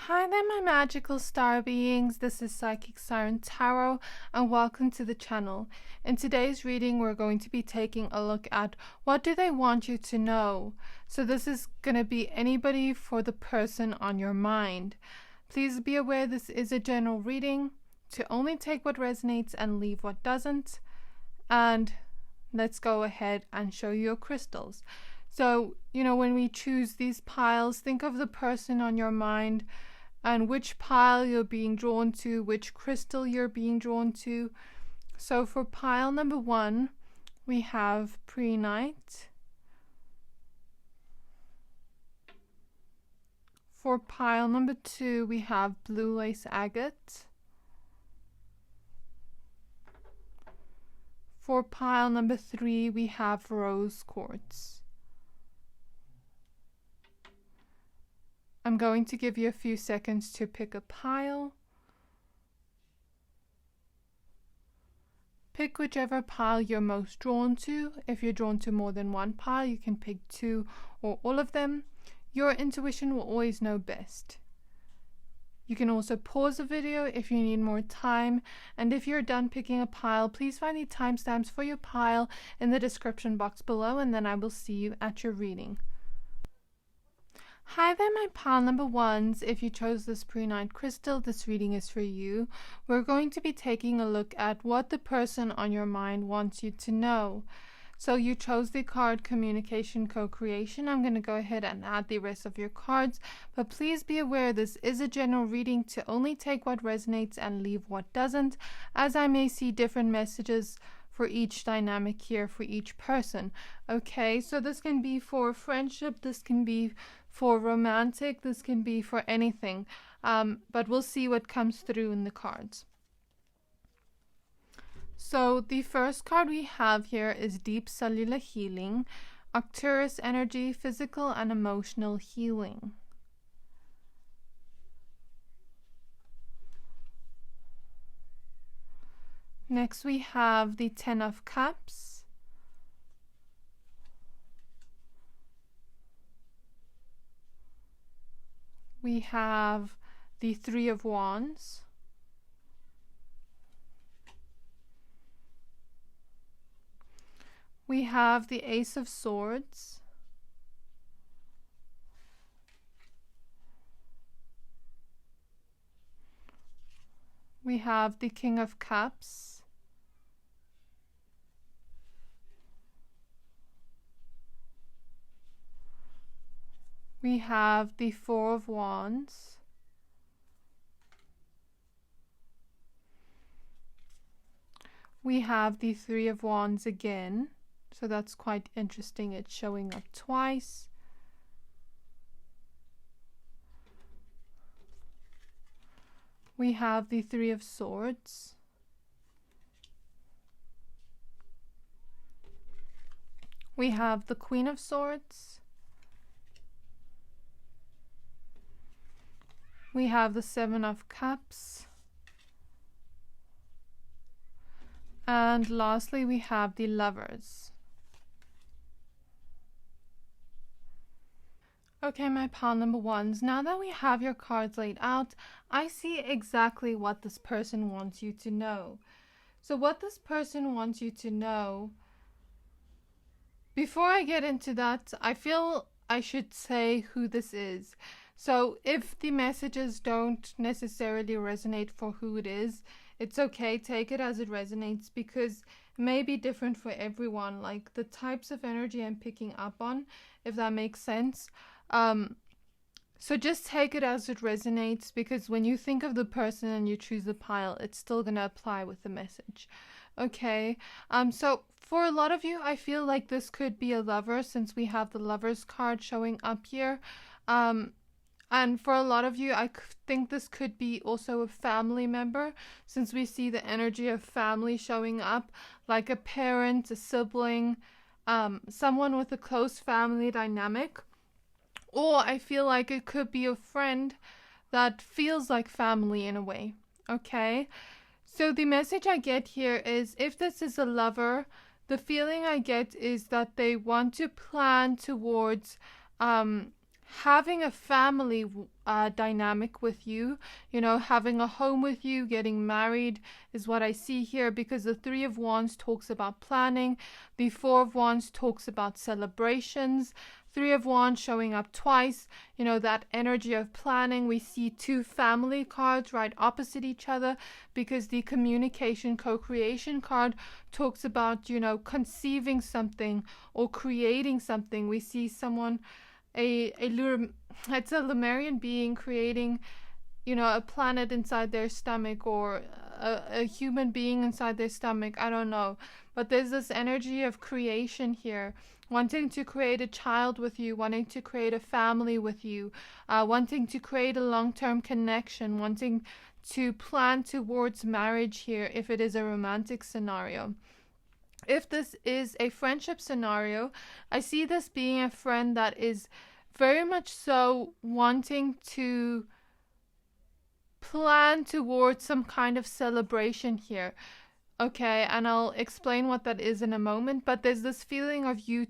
Hi there, my magical star beings. This is Psychic Siren Tarot, and welcome to the channel. In today's reading, we're going to be taking a look at what do they want you to know. So this is going to be anybody for the person on your mind. Please be aware this is a general reading, to only take what resonates and leave what doesn't. And let's go ahead and show you your crystals. So, when we choose these piles, think of the person on your mind and which pile you're being drawn to, which crystal you're being drawn to. So for pile number 1, we have Prehnite. For pile number 2, we have Blue Lace Agate. For pile number 3, we have Rose Quartz. I'm going to give you a few seconds to pick a pile. Pick whichever pile you're most drawn to. If you're drawn to more than one pile, you can pick 2 or all of them. Your intuition will always know best. You can also pause the video if you need more time, and if you're done picking a pile, please find the timestamps for your pile in the description box below, and then I will see you at your reading. Hi there, my pile number 1s. If you chose this Prehnite crystal, this reading is for you. We're going to be taking a look at what the person on your mind wants you to know. So you chose the card Communication Co-Creation. I'm going to go ahead and add the rest of your cards, but please be aware this is a general reading, to only take what resonates and leave what doesn't, as I may see different messages for each dynamic here for each person. Okay, so this can be for friendship, this can be for romantic, this can be for anything, but we'll see what comes through in the cards. So the first card we have here is Deep Cellular Healing, Arcturus Energy, Physical and Emotional Healing. Next we have the Ten of Cups, we have the Three of Wands, we have the Ace of Swords, we have the King of Cups, we have the Four of Wands, we have the Three of Wands again, so that's quite interesting, it's showing up twice. We have the Three of Swords, we have the Queen of Swords, we have the Seven of Cups, and lastly we have the Lovers. Okay, my pile number 1s, now that we have your cards laid out, I see exactly what this person wants you to know. So what this person wants you to know, before I get into that, I feel I should say who this is. So if the messages don't necessarily resonate for who it is, it's okay, take it as it resonates, because it may be different for everyone, like the types of energy I'm picking up on, if that makes sense. So just take it as it resonates, because when you think of the person and you choose the pile, it's still going to apply with the message. Okay, so for a lot of you, I feel like this could be a lover, since we have the Lovers card showing up here. And for a lot of you, I think this could be also a family member, since we see the energy of family showing up, like a parent, a sibling, someone with a close family dynamic. Or I feel like it could be a friend that feels like family in a way. Okay, so the message I get here is, if this is a lover, the feeling I get is that they want to plan towards having a family dynamic with you, you know, having a home with you, getting married is what I see here, because the Three of Wands talks about planning, the Four of Wands talks about celebrations, Three of Wands showing up twice, you know, that energy of planning. We see two family cards right opposite each other, because the communication co-creation card talks about, you know, conceiving something or creating something. We see someone, it's a Lemurian being creating, you know, a planet inside their stomach, or a human being inside their stomach. I don't know. But there's this energy of creation here, wanting to create a child with you, wanting to create a family with you, wanting to create a long-term connection, wanting to plan towards marriage here if it is a romantic scenario. If this is a friendship scenario, I see this being a friend that is very much so wanting to plan towards some kind of celebration here. Okay, and I'll explain what that is in a moment, but there's this feeling of you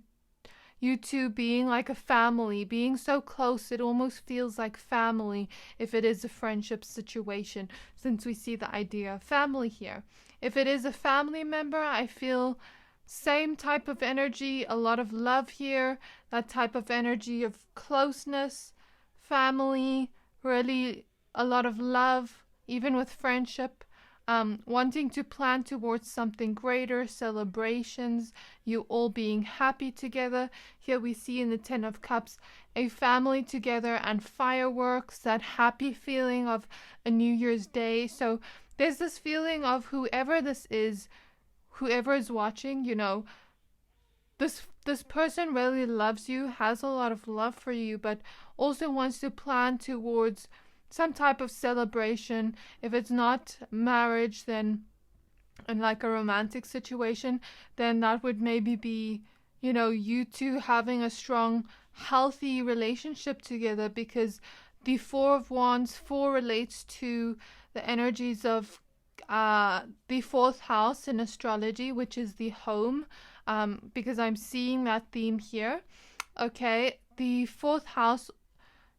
two being like a family, being so close, it almost feels like family if it is a friendship situation, since we see the idea of family here. If it is a family member, I feel same type of energy, a lot of love here, that type of energy of closeness, family, really a lot of love, even with friendship. Wanting to plan towards something greater, celebrations, you all being happy together. Here we see in the Ten of Cups a family together and fireworks, that happy feeling of a New Year's Day. So there's this feeling of whoever this is, whoever is watching, you know, this person really loves you, has a lot of love for you, but also wants to plan towards some type of celebration. If it's not marriage, then in like a romantic situation, then that would maybe be, you know, you two having a strong, healthy relationship together, because the Four of Wands, 4 relates to the energies of the 4th house in astrology, which is the home, because I'm seeing that theme here. Okay, the 4th house,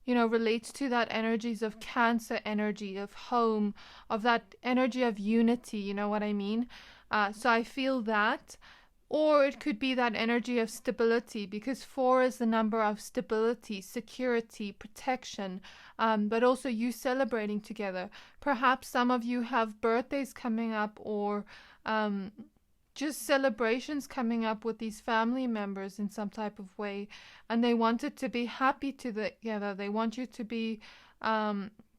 you know, relates to that energies of Cancer energy, of home, of that energy of unity, you know what I mean? So I feel that. Or it could be that energy of stability, because 4 is the number of stability, security, protection, but also you celebrating together. Perhaps some of you have birthdays coming up, or just celebrations coming up with these family members in some type of way, and they want it to be happy together. They want you to be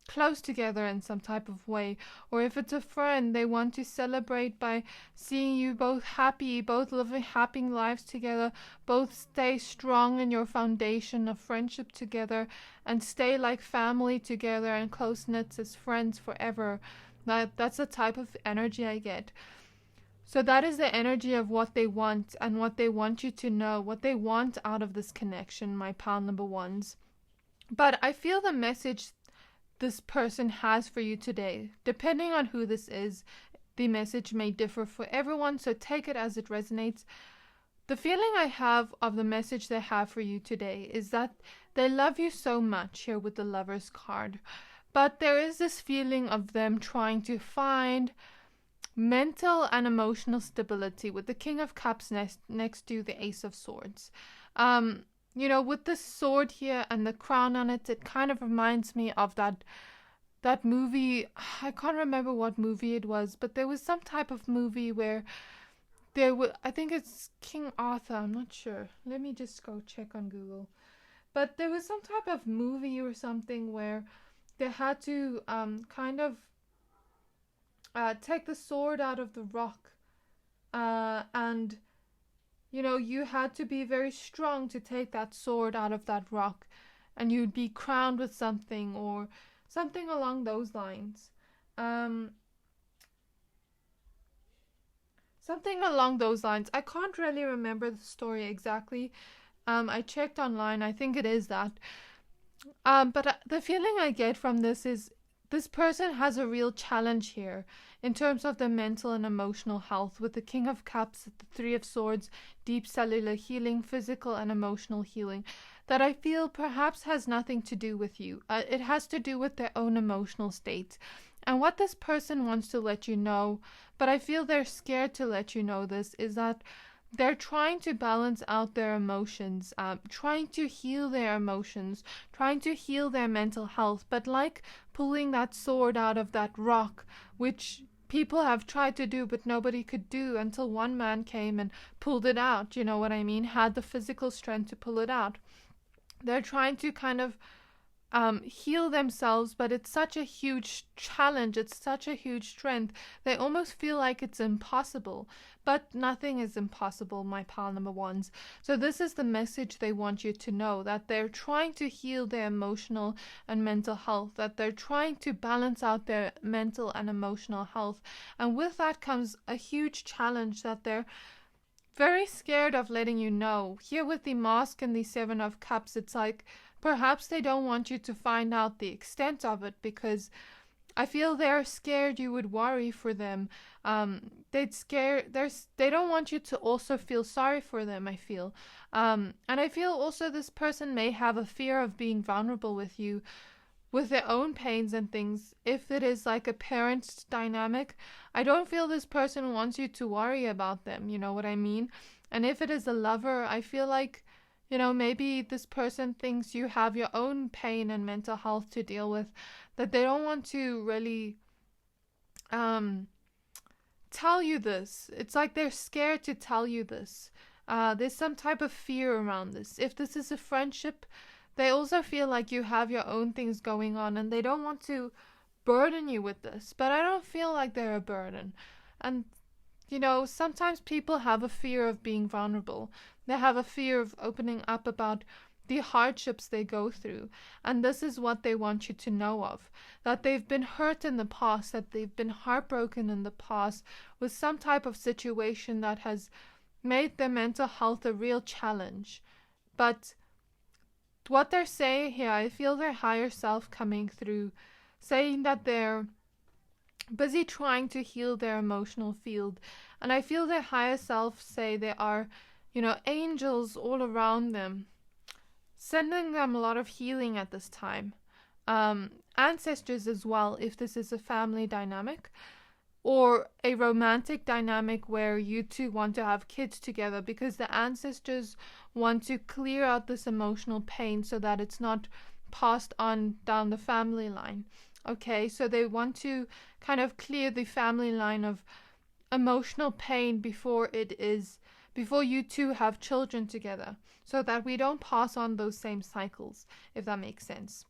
close together in some type of way. Or if it's a friend, they want to celebrate by seeing you both happy, both living happy lives together, both stay strong in your foundation of friendship together, and stay like family together and close knits as friends forever. That's the type of energy I get. So that is the energy of what they want, and what they want you to know, what they want out of this connection, my pile number ones. But I feel the message this person has for you today, depending on who this is, the message may differ for everyone, so take it as it resonates. The feeling I have of the message they have for you today is that they love you so much, here with the Lovers card, but there is this feeling of them trying to find mental and emotional stability, with the King of Cups next to the Ace of Swords. You know, with the sword here and the crown on it, it kind of reminds me of that movie. I can't remember what movie it was, but there was some type of movie where I think it's King Arthur, I'm not sure. Let me just go check on Google. But there was some type of movie or something where they had to kind of take the sword out of the rock, and you know, you had to be very strong to take that sword out of that rock, and you'd be crowned with something, or something along those lines. Something along those lines. I can't really remember the story exactly. I checked online. I think it is that. But the feeling I get from this is this person has a real challenge here in terms of their mental and emotional health, with the King of Cups, the Three of Swords, deep cellular healing, physical and emotional healing. that I feel perhaps has nothing to do with you. It has to do with their own emotional state. And what this person wants to let you know, but I feel they're scared to let you know this, is that they're trying to balance out their emotions, trying to heal their emotions, trying to heal their mental health, but like pulling that sword out of that rock, which people have tried to do, but nobody could do until one man came and pulled it out, you know what I mean? Had the physical strength to pull it out. They're trying to kind of heal themselves, but it's such a huge challenge, it's such a huge strength, they almost feel like it's impossible. But nothing is impossible, my pile number ones. So this is the message they want you to know, that they're trying to heal their emotional and mental health, that they're trying to balance out their mental and emotional health. And with that comes a huge challenge that they're very scared of letting you know. Here with the Mask and the Seven of Cups, it's like perhaps they don't want you to find out the extent of it, because I feel they're scared you would worry for them. They don't want you to also feel sorry for them, I feel. And I feel also this person may have a fear of being vulnerable with you, with their own pains and things. If it is like a parent dynamic, I don't feel this person wants you to worry about them, you know what I mean? And if it is a lover, I feel like, you know, maybe this person thinks you have your own pain and mental health to deal with, that they don't want to really tell you this. It's like they're scared to tell you this. There's some type of fear around this. If this is a friendship, they also feel like you have your own things going on and they don't want to burden you with this. But I don't feel like they're a burden. And, you know, sometimes people have a fear of being vulnerable. They have a fear of opening up about the hardships they go through. And this is what they want you to know of. That they've been hurt in the past, that they've been heartbroken in the past with some type of situation that has made their mental health a real challenge. But what they're saying here, I feel their higher self coming through, saying that they're busy trying to heal their emotional field. And I feel their higher self say there are, you know, angels all around them, sending them a lot of healing at this time. Ancestors as well, if this is a family dynamic or a romantic dynamic where you two want to have kids together, because the ancestors want to clear out this emotional pain so that it's not passed on down the family line. Okay, so they want to kind of clear the family line of emotional pain before you two have children together, so that we don't pass on those same cycles, if that makes sense.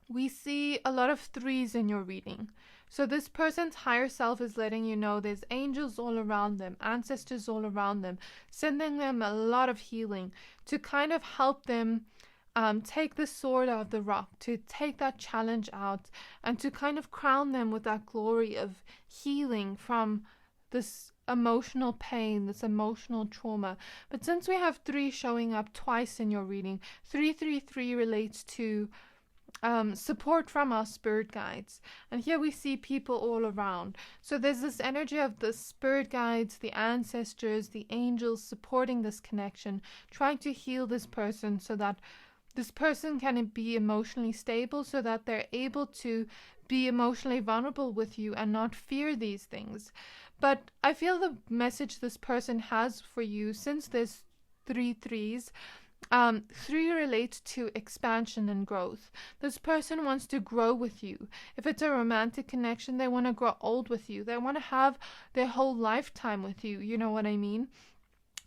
We see a lot of threes in your reading. So this person's higher self is letting you know there's angels all around them, ancestors all around them, sending them a lot of healing to kind of help them take the sword out of the rock, to take that challenge out, and to kind of crown them with that glory of healing from this emotional pain, this emotional trauma. But since we have 3 showing up twice in your reading, 333 relates to support from our spirit guides, and here we see people all around. So there's this energy of the spirit guides, the ancestors, the angels supporting this connection, trying to heal this person so that this person can be emotionally stable, so that they're able to be emotionally vulnerable with you and not fear these things. But I feel the message this person has for you, since there's 3 threes, 3 relates to expansion and growth. This person wants to grow with you. If it's a romantic connection, they want to grow old with you. They want to have their whole lifetime with you. You know what I mean?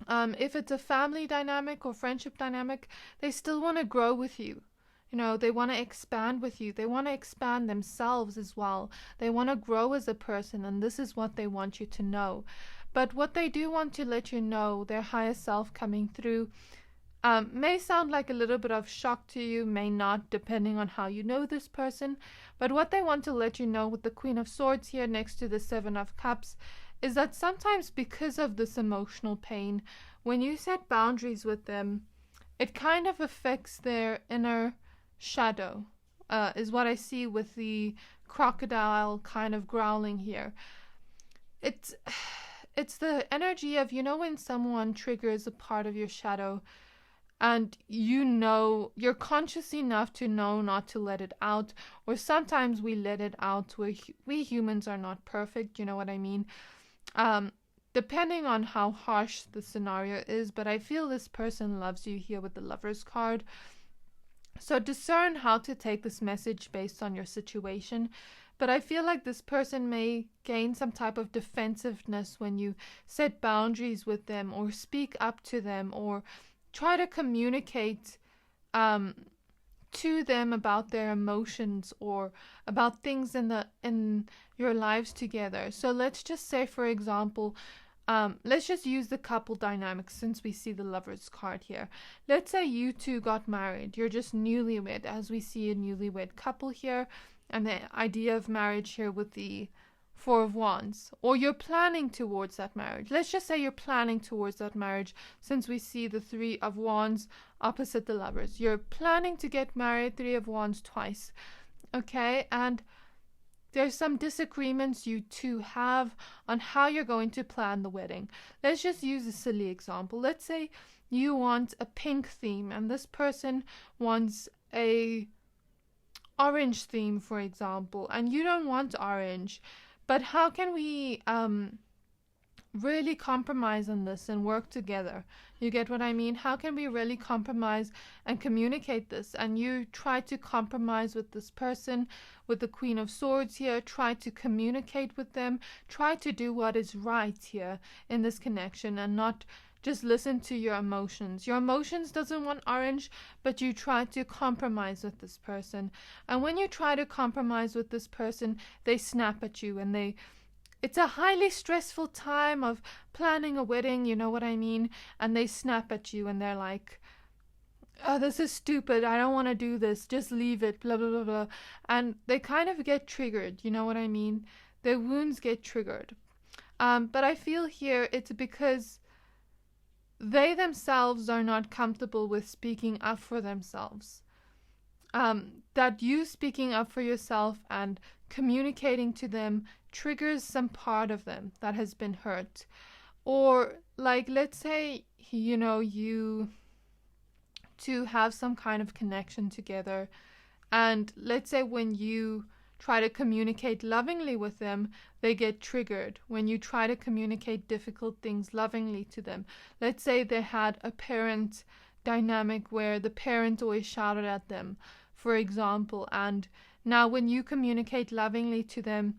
If it's a family dynamic or friendship dynamic, they still want to grow with you. You know, they want to expand with you. They want to expand themselves as well. They want to grow as a person, and this is what they want you to know. But what they do want to let you know, their higher self coming through, may sound like a little bit of shock to you, may not, depending on how you know this person. But what they want to let you know with the Queen of Swords here next to the 7 of Cups is that sometimes because of this emotional pain, when you set boundaries with them, it kind of affects their inner shadow, is what I see with the crocodile kind of growling here. It's the energy of, you know, when someone triggers a part of your shadow, and you know, you're conscious enough to know not to let it out, or sometimes we let it out. We humans are not perfect, you know what I mean? Depending on how harsh the scenario is, but I feel this person loves you here with the Lovers card. So discern how to take this message based on your situation. But I feel like this person may gain some type of defensiveness when you set boundaries with them, or speak up to them, or try to communicate to them about their emotions or about things in your lives together. So let's just say, for example, let's just use the couple dynamics since we see the Lovers card here. Let's say you two got married. You're just newlywed, as we see a newlywed couple here, and the idea of marriage here with the Four of Wands. Or you're planning towards that marriage. Let's just say you're planning towards that marriage, since we see the Three of Wands opposite the Lovers. You're planning to get married, Three of Wands twice. Okay, and there's some disagreements you two have on how you're going to plan the wedding. Let's just use a silly example. Let's say you want a pink theme and this person wants a orange theme, for example, and you don't want orange. But how can we really compromise on this and work together? You get what I mean? How can we really compromise and communicate this? And you try to compromise with this person, with the Queen of Swords here, try to communicate with them, try to do what is right here in this connection, and not just listen to your emotions. Your emotions doesn't want orange, but you try to compromise with this person. And when you try to compromise with this person, they snap at you, and it's a highly stressful time of planning a wedding, you know what I mean? And they snap at you and they're like, oh, this is stupid, I don't want to do this, just leave it, blah, blah, blah, blah. And they kind of get triggered, you know what I mean? Their wounds get triggered. But I feel here it's because they themselves are not comfortable with speaking up for themselves. That you speaking up for yourself and communicating to them triggers some part of them that has been hurt. Or like, let's say, you know, you two have some kind of connection together, and let's say when you try to communicate lovingly with them, they get triggered. When you try to communicate difficult things lovingly to them, let's say they had a parent dynamic where the parent always shouted at them, for example, and now when you communicate lovingly to them,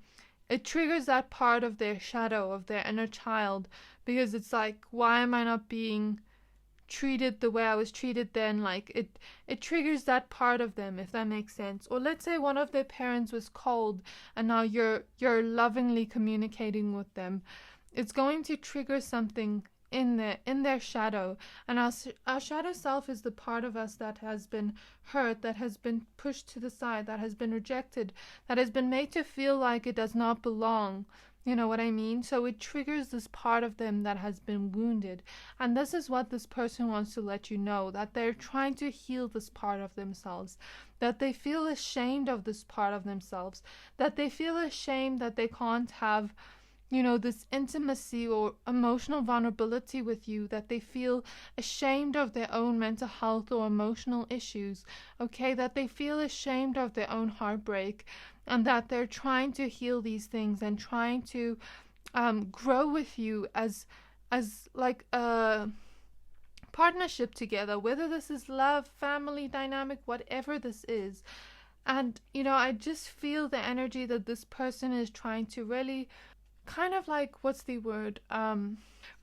it triggers that part of their shadow, of their inner child, because it's like, why am I not being treated the way I was treated then? Like it triggers that part of them, if that makes sense. Or let's say one of their parents was cold and now you're lovingly communicating with them. It's going to trigger something in their shadow. And our shadow self is the part of us that has been hurt, that has been pushed to the side, that has been rejected, that has been made to feel like it does not belong. You know what I mean? So it triggers this part of them that has been wounded. And this is what this person wants to let you know, that they're trying to heal this part of themselves, that they feel ashamed of this part of themselves, that they feel ashamed that they can't have, you know, this intimacy or emotional vulnerability with you, that they feel ashamed of their own mental health or emotional issues, okay, that they feel ashamed of their own heartbreak, and that they're trying to heal these things and trying to grow with you as like a partnership together, whether this is love, family dynamic, whatever this is. And, you know, I just feel the energy that this person is trying to really kind of like, what's the word?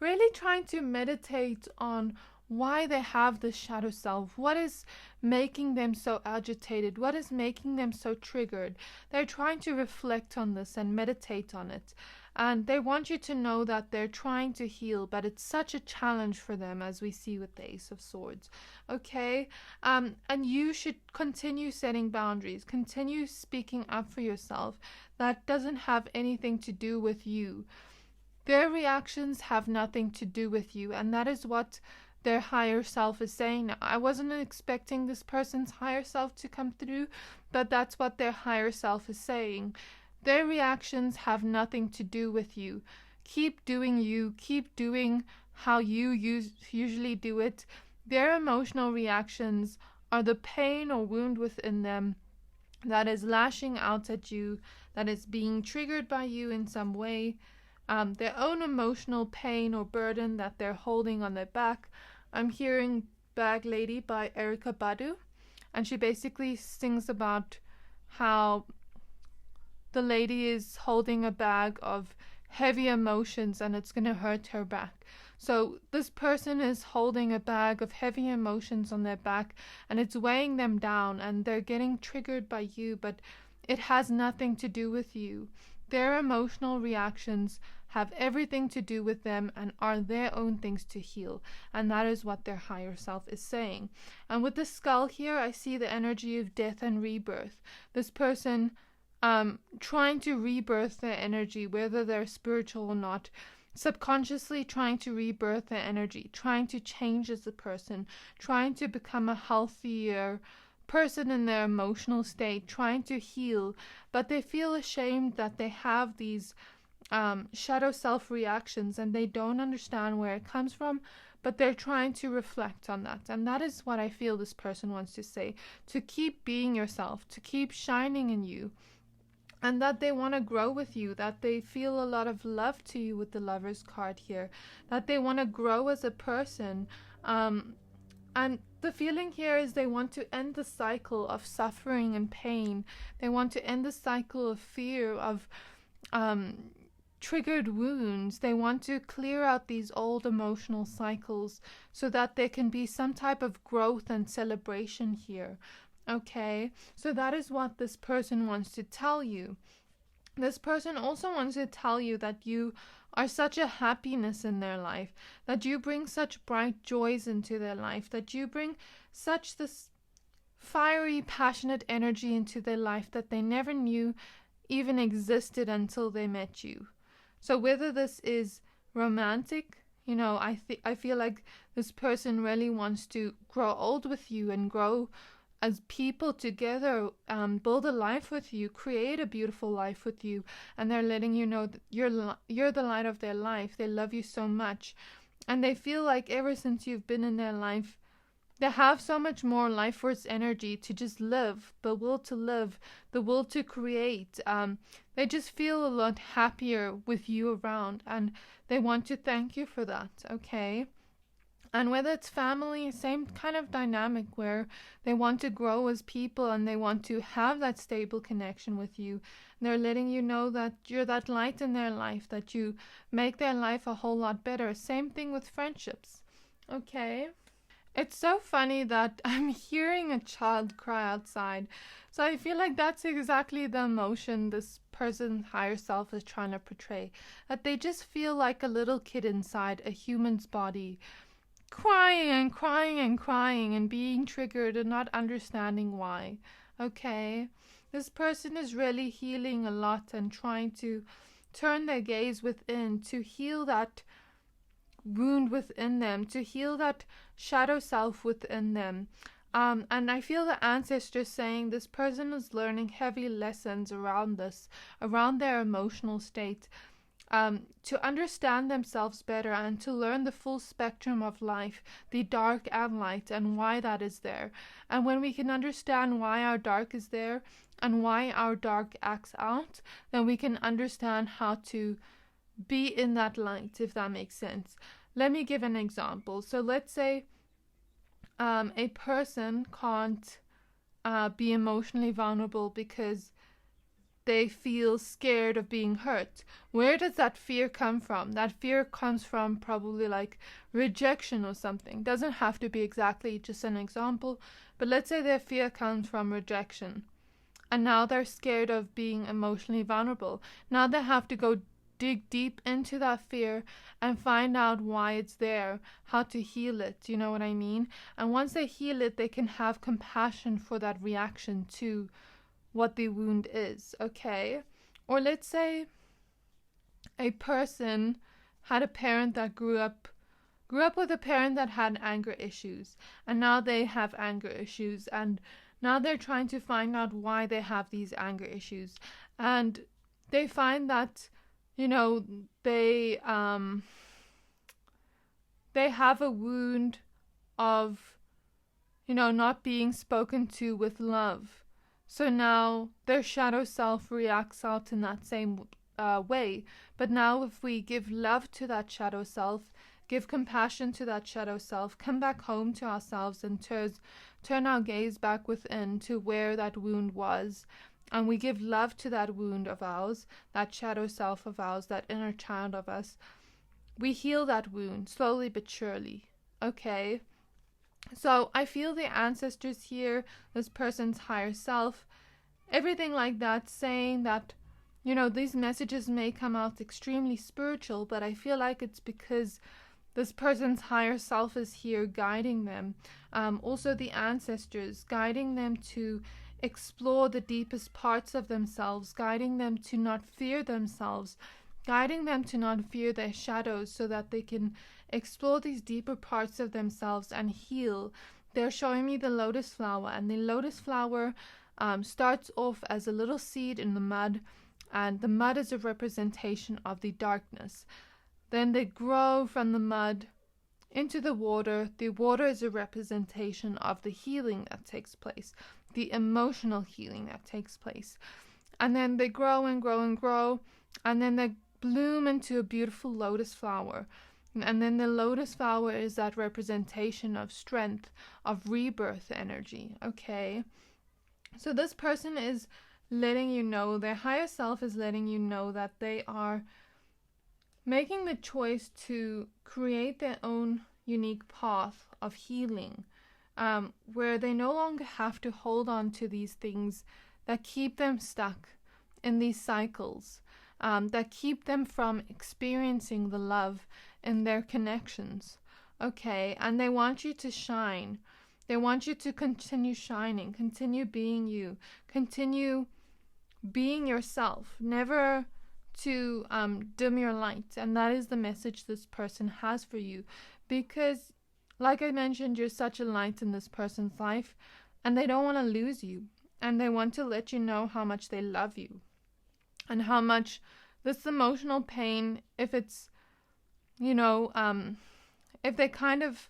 Really trying to meditate on why they have this shadow self. What is making them so agitated? What is making them so triggered? They're trying to reflect on this and meditate on it. And they want you to know that they're trying to heal, but it's such a challenge for them, as we see with the Ace of Swords. Okay? And you should continue setting boundaries. Continue speaking up for yourself. That doesn't have anything to do with you. Their reactions have nothing to do with you, and that is what their higher self is saying. Now, I wasn't expecting this person's higher self to come through, but that's what their higher self is saying. Their reactions have nothing to do with you. Keep doing you. Keep doing how you usually do it. their emotional reactions are the pain or wound within them that is lashing out at you, that is being triggered by you in some way, their own emotional pain or burden that they're holding on their back. I'm hearing Bag Lady by Erykah Badu, and she basically sings about how the lady is holding a bag of heavy emotions and it's going to hurt her back. So this person is holding a bag of heavy emotions on their back and it's weighing them down, and they're getting triggered by you, but it has nothing to do with you. Their emotional reactions have everything to do with them and are their own things to heal. And that is what their higher self is saying. And with the skull here, I see the energy of death and rebirth. This person trying to rebirth their energy, whether they're spiritual or not, subconsciously trying to rebirth their energy, trying to change as a person, trying to become a healthier person in their emotional state, trying to heal, but they feel ashamed that they have these shadow self reactions and they don't understand where it comes from, but they're trying to reflect on that. And that is what I feel this person wants to say, to keep being yourself, to keep shining in you, and that they want to grow with you, that they feel a lot of love to you with the Lover's card here, that they want to grow as a person. And the feeling here is they want to end the cycle of suffering and pain. They want to end the cycle of fear, of triggered wounds. They want to clear out these old emotional cycles so that there can be some type of growth and celebration here. Okay, so that is what this person wants to tell you. This person also wants to tell you that you are such a happiness in their life, that you bring such bright joys into their life, that you bring such this fiery, passionate energy into their life that they never knew even existed until they met you. So whether this is romantic, you know, I feel like this person really wants to grow old with you and grow as people together, build a life with you, create a beautiful life with you, and they're letting you know that you're the light of their life. They love you so much, and they feel like ever since you've been in their life, they have so much more life force energy to just live, the will to live, the will to create. They just feel a lot happier with you around, and they want to thank you for that, okay? And whether it's family, same kind of dynamic where they want to grow as people and they want to have that stable connection with you. They're letting you know that you're that light in their life, that you make their life a whole lot better. Same thing with friendships. Okay? It's so funny that I'm hearing a child cry outside. So I feel like that's exactly the emotion this person's higher self is trying to portray. That they just feel like a little kid inside a human's body, crying and crying and crying and being triggered and not understanding why. Okay? This person is really healing a lot and trying to turn their gaze within to heal that wound within them, to heal that shadow self within them. And I feel the ancestors saying this person is learning heavy lessons around this, around their emotional state, to understand themselves better and to learn the full spectrum of life, the dark and light, and why that is there. And when we can understand why our dark is there and why our dark acts out, then we can understand how to be in that light, if that makes sense. Let me give an example. So let's say a person can't be emotionally vulnerable because they feel scared of being hurt. Where does that fear come from? That fear comes from probably like rejection or something. Doesn't have to be exactly just an example, but let's say their fear comes from rejection. And now they're scared of being emotionally vulnerable. Now they have to go dig deep into that fear and find out why it's there, how to heal it, you know what I mean? And once they heal it, they can have compassion for that reaction to what the wound is, okay? Or let's say a person had a parent that grew up with a parent that had anger issues, and now they have anger issues, and now they're trying to find out why they have these anger issues, and they find that, you know, they have a wound of, not being spoken to with love. So now their shadow self reacts out in that same way. But now if we give love to that shadow self, give compassion to that shadow self, come back home to ourselves and turn our gaze back within to where that wound was, and we give love to that wound of ours, that shadow self of ours, that inner child of us, we heal that wound slowly but surely. Okay? So I feel the ancestors here, this person's higher self, everything like that, saying that, these messages may come out extremely spiritual, but I feel like it's because this person's higher self is here guiding them. Also the ancestors, guiding them to explore the deepest parts of themselves, guiding them to not fear themselves, guiding them to not fear their shadows, so that they can explore these deeper parts of themselves and heal. They're showing me the lotus flower, and the lotus flower starts off as a little seed in the mud, and the mud is a representation of the darkness. Then they grow from the mud into the water. The water is a representation of the healing that takes place, the emotional healing that takes place. And then they grow and grow and grow, and then they bloom into a beautiful lotus flower. And then the lotus flower is that representation of strength, of rebirth energy. Okay? So this person is letting you know, their higher self is letting you know that they are making the choice to create their own unique path of healing, where they no longer have to hold on to these things that keep them stuck in these cycles, that keep them from experiencing the love in their connections. Okay, and they want you to shine. They want you to continue shining, continue being you, continue being yourself, never to dim your light. And that is the message this person has for you, because like I mentioned, you're such a light in this person's life, and they don't want to lose you, and they want to let you know how much they love you, and how much this emotional pain, if it's, if they kind of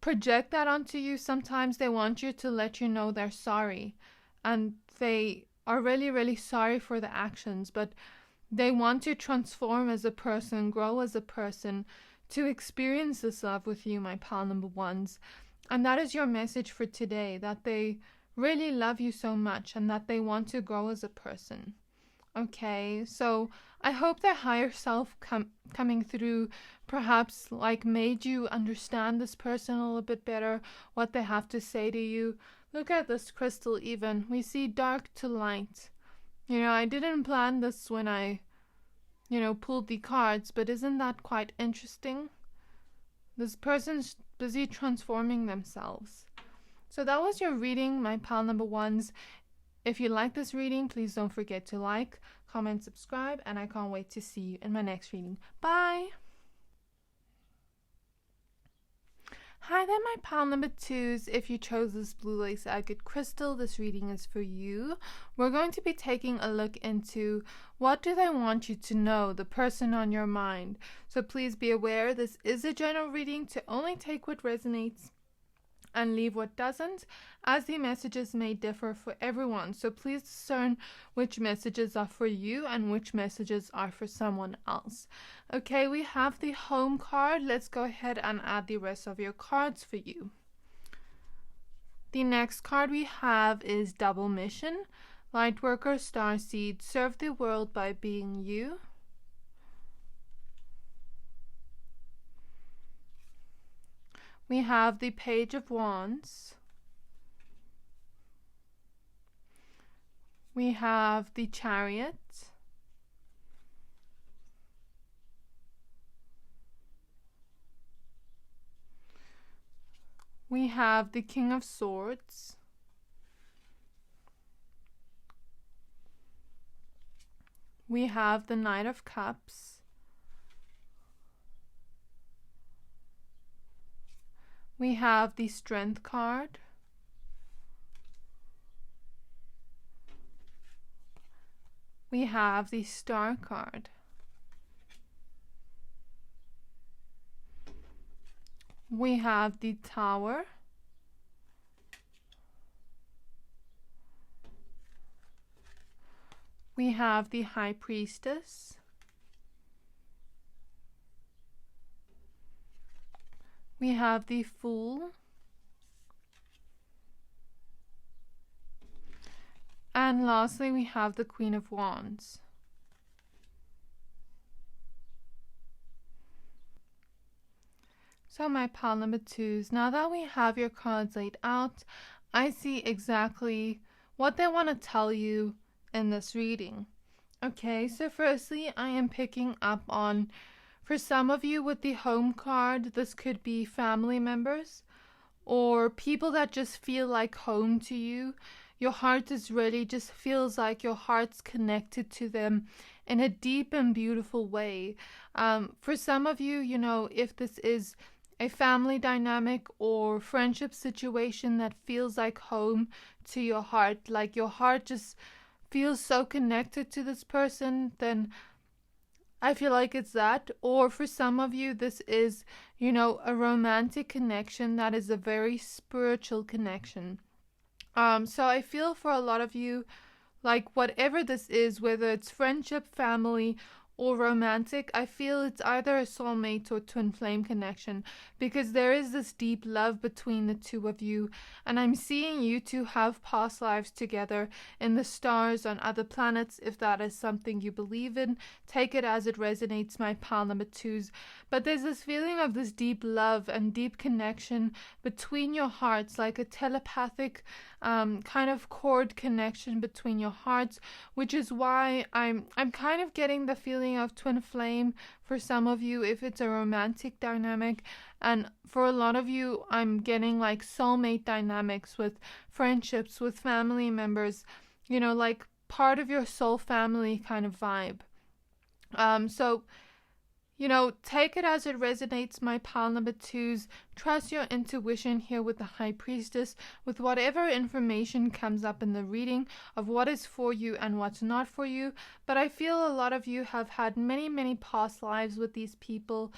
project that onto you, sometimes they want you to let you know they're sorry, and they are really, really sorry for the actions, but they want to transform as a person, grow as a person, to experience this love with you, my pal number ones. And that is your message for today, that they really love you so much and that they want to grow as a person. Okay, so I hope their higher self coming through perhaps made you understand this person a little bit better, what they have to say to you. Look at this crystal even. We see dark to light. I didn't plan this when I, pulled the cards, but isn't that quite interesting? This person's busy transforming themselves. So that was your reading, my pal number ones. If you like this reading, please don't forget to like, comment, subscribe, and I can't wait to see you in my next reading. Bye! Hi there, my pal number twos. If you chose this blue lace agate crystal, this reading is for you. We're going to be taking a look into what do they want you to know, the person on your mind. So please be aware, this is a general reading to only take what resonates and leave what doesn't, as the messages may differ for everyone. So please discern which messages are for you and which messages are for someone else. Okay, we have the home card. Let's go ahead and add the rest of your cards for you. The next card we have is Double Mission. Lightworker Starseed, serve the world by being you. We have the Page of Wands. We have the Chariot. We have the King of Swords. We have the Knight of Cups. We have the Strength card. We have the Star card. We have the Tower. We have the High Priestess. We have the Fool. And lastly, we have the Queen of Wands. So my pile number 2s, now that we have your cards laid out, I see exactly what they want to tell you in this reading. Okay, so firstly, I am picking up on, for some of you with the home card, this could be family members or people that just feel like home to you. Your heart is really just feels like your heart's connected to them in a deep and beautiful way. For some of you, you know, if this is a family dynamic or friendship situation that feels like home to your heart, like your heart just feels so connected to this person, then I feel like it's that. Or for some of you, this is, you know, a romantic connection that is a very spiritual connection. So I feel for a lot of you, like whatever this is, whether it's friendship, family, or romantic, I feel it's either a soulmate or twin flame connection, because there is this deep love between the two of you, and I'm seeing you two have past lives together in the stars, on other planets. If that is something you believe in, take it as it resonates, my pile number 2s. But there's this feeling of this deep love and deep connection between your hearts, like a telepathic kind of cord connection between your hearts, which is why I'm kind of getting the feeling of twin flame for some of you if it's a romantic dynamic, and for a lot of you I'm getting like soulmate dynamics with friendships, with family members, you know, like part of your soul family kind of vibe. So you know, take it as it resonates, my pile number 2s. Trust your intuition here with the High Priestess, with whatever information comes up in the reading of what is for you and what's not for you. But I feel a lot of you have had many, many past lives with these people,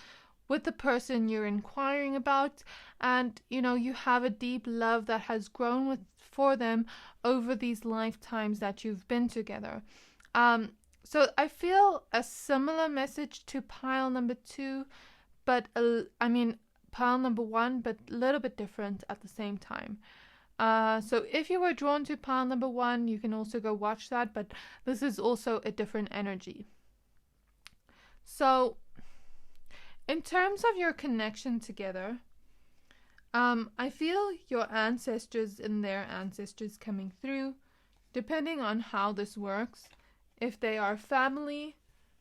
with the person you're inquiring about. And, you know, you have a deep love that has grown for them over these lifetimes that you've been together. So I feel a similar message to pile number 2, but pile number 1, but a little bit different at the same time. So if you were drawn to pile number 1, you can also go watch that, but this is also a different energy. So in terms of your connection together, I feel your ancestors and their ancestors coming through, depending on how this works. If they are family,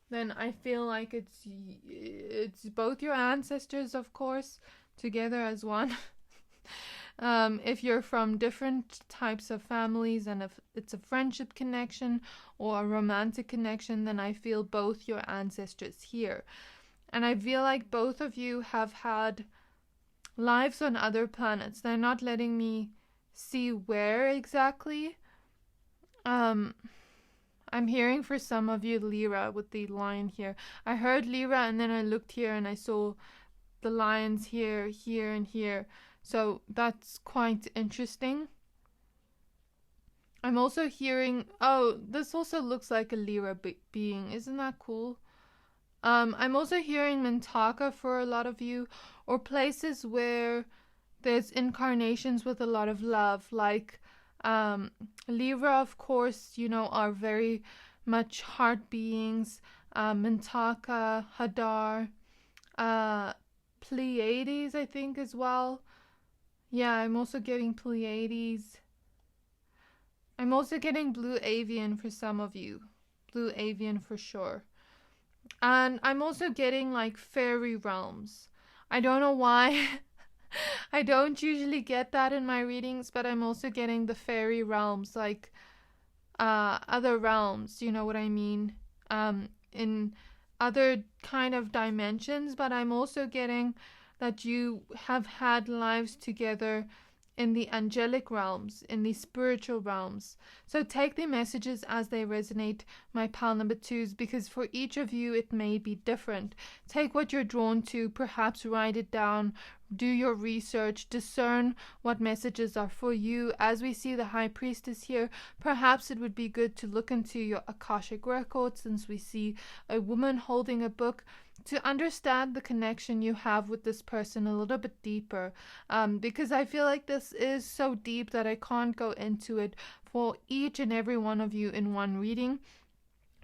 then I feel like it's both your ancestors, of course, together as one. If you're from different types of families, and if it's a friendship connection or a romantic connection, then I feel both your ancestors here. And I feel like both of you have had lives on other planets. They're not letting me see where exactly. I'm hearing for some of you Lyra with the lion here. I heard Lyra and then I looked here and I saw the lions here, here, and here. So that's quite interesting. I'm also hearing, oh, this also looks like a Lyra being. Isn't that cool? I'm also hearing Mintaka for a lot of you, or places where there's incarnations with a lot of love, like Lyra, of course, you know, are very much heart beings. Mintaka, Hadar, Pleiades, I think, as well. Yeah, I'm also getting Pleiades. I'm also getting Blue Avian for some of you. Blue Avian for sure. And I'm also getting like fairy realms. I don't know why. I don't usually get that in my readings, but I'm also getting the fairy realms, like other realms, you know what I mean, in other kind of dimensions. But I'm also getting that you have had lives together in the angelic realms, in the spiritual realms. So take the messages as they resonate, my pile number 2s, because for each of you it may be different. Take what you're drawn to, perhaps write it down, do your research, discern what messages are for you. As we see the High Priestess here, perhaps it would be good to look into your Akashic records, since we see a woman holding a book, to understand the connection you have with this person a little bit deeper, because I feel like this is so deep that I can't go into it for each and every one of you in one reading.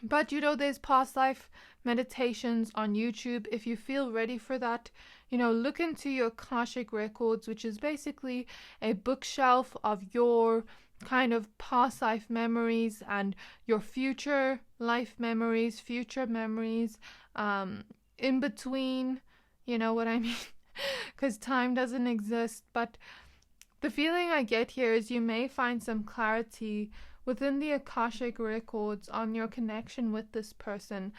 But there's past life meditations on YouTube. If you feel ready for that, look into your Akashic records, which is basically a bookshelf of your kind of past life memories and your future life memories, future memories, in between, you know what I mean? Because time doesn't exist. But the feeling I get here is you may find some clarity within the Akashic records on your connection with this person.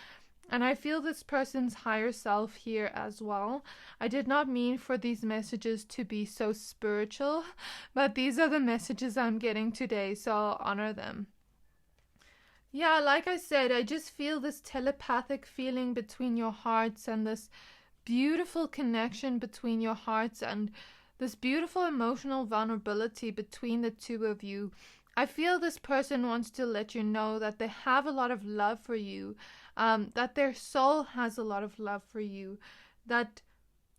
And I feel this person's higher self here as well. I did not mean for these messages to be so spiritual, but these are the messages I'm getting today, so I'll honor them. Yeah, like I said, I just feel this telepathic feeling between your hearts, and this beautiful connection between your hearts, and this beautiful emotional vulnerability between the two of you. I feel this person wants to let you know that they have a lot of love for you, that their soul has a lot of love for you, that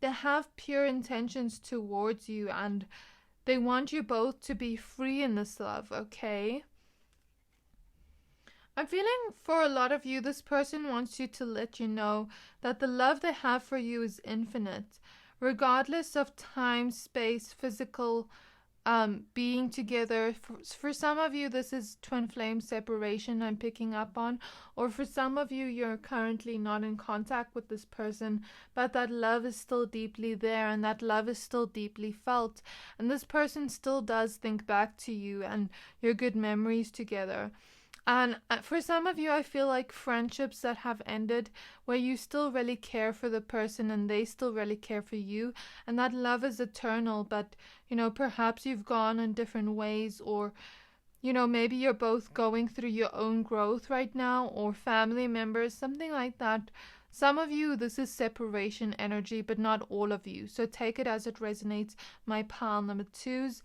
they have pure intentions towards you, and they want you both to be free in this love, okay? I'm feeling for a lot of you, this person wants you to let you know that the love they have for you is infinite, regardless of time, space, physical being together. For some of you, this is twin flame separation I'm picking up on, or for some of you, you're currently not in contact with this person, but that love is still deeply there, and that love is still deeply felt, and this person still does think back to you and your good memories together. And for some of you, I feel like friendships that have ended, where you still really care for the person and they still really care for you, and that love is eternal, but perhaps you've gone in different ways, or maybe you're both going through your own growth right now, or family members, something like that. Some of you, this is separation energy, but not all of you, so take it as it resonates, my pile number 2s.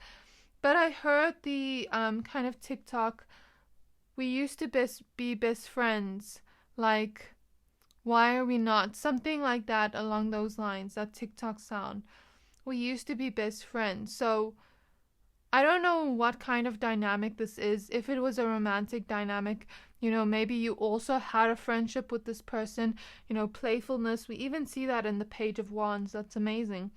But I heard the kind of TikTok, we used to be best friends, like, why are we not? Something like that, along those lines, that TikTok sound. We used to be best friends. So I don't know what kind of dynamic this is. If it was a romantic dynamic, maybe you also had a friendship with this person, playfulness. We even see that in the Page of Wands. That's amazing.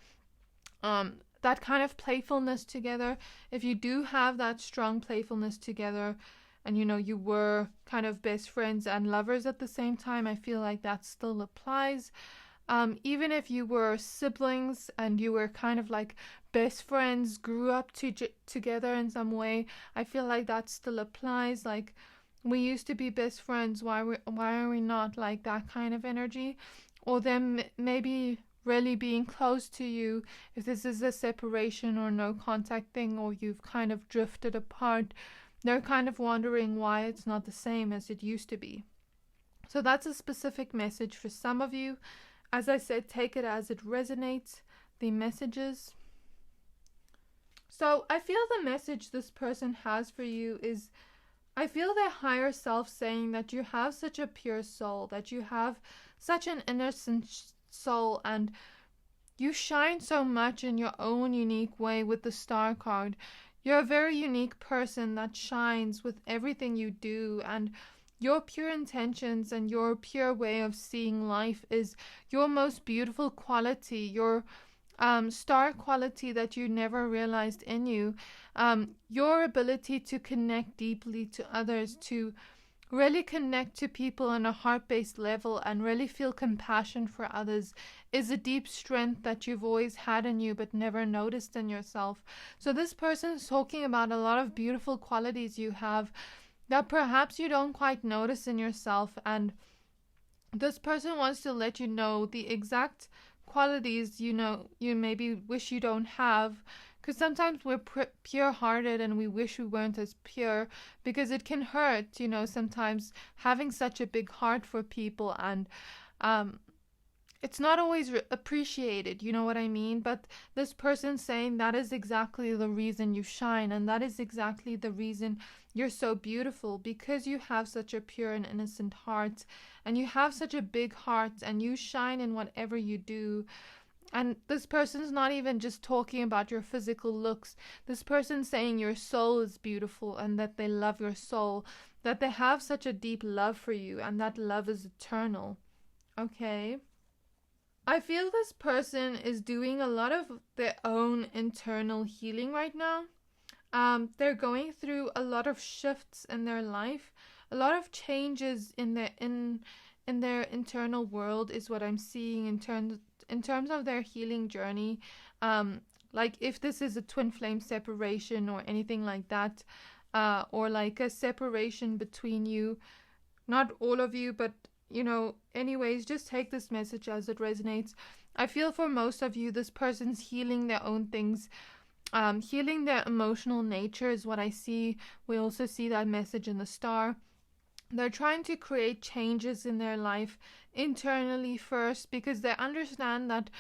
That kind of playfulness together. If you do have that strong playfulness together, and you were kind of best friends and lovers at the same time, I feel like that still applies. Even if you were siblings and you were kind of like best friends, grew up together in some way, I feel like that still applies. Like, we used to be best friends, why are we not? Like, that kind of energy. Or them maybe really being close to you, if this is a separation or no contact thing, or you've kind of drifted apart, they're kind of wondering why it's not the same as it used to be. So that's a specific message for some of you. As I said, take it as it resonates, the messages. So I feel the message this person has for you is, I feel their higher self saying that you have such a pure soul, that you have such an innocent soul, and you shine so much in your own unique way with the Star card. You're a very unique person that shines with everything you do, and your pure intentions and your pure way of seeing life is your most beautiful quality, your star quality that you never realized in you. Your ability to connect deeply to others, to really connect to people on a heart-based level and really feel compassion for others, is a deep strength that you've always had in you but never noticed in yourself. So this person is talking about a lot of beautiful qualities you have that perhaps you don't quite notice in yourself, and this person wants to let you know the exact qualities you maybe wish you don't have, because sometimes we're pure-hearted and we wish we weren't as pure, because it can hurt, sometimes having such a big heart for people. And it's not always appreciated, you know what I mean? But this person's saying that is exactly the reason you shine, and that is exactly the reason you're so beautiful, because you have such a pure and innocent heart, and you have such a big heart, and you shine in whatever you do. And this person's not even just talking about your physical looks. This person's saying your soul is beautiful and that they love your soul, that they have such a deep love for you, and that love is eternal. Okay? I feel this person is doing a lot of their own internal healing right now. They're going through a lot of shifts in their life, a lot of changes in their internal world is what I'm seeing in terms of their healing journey. Like if this is a twin flame separation or anything like that, or like a separation between you, not all of you, but anyways, just take this message as it resonates. I feel for most of you, this person's healing their own things. Healing their emotional nature is what I see. We also see that message in the star. They're trying to create changes in their life internally first, because they understand that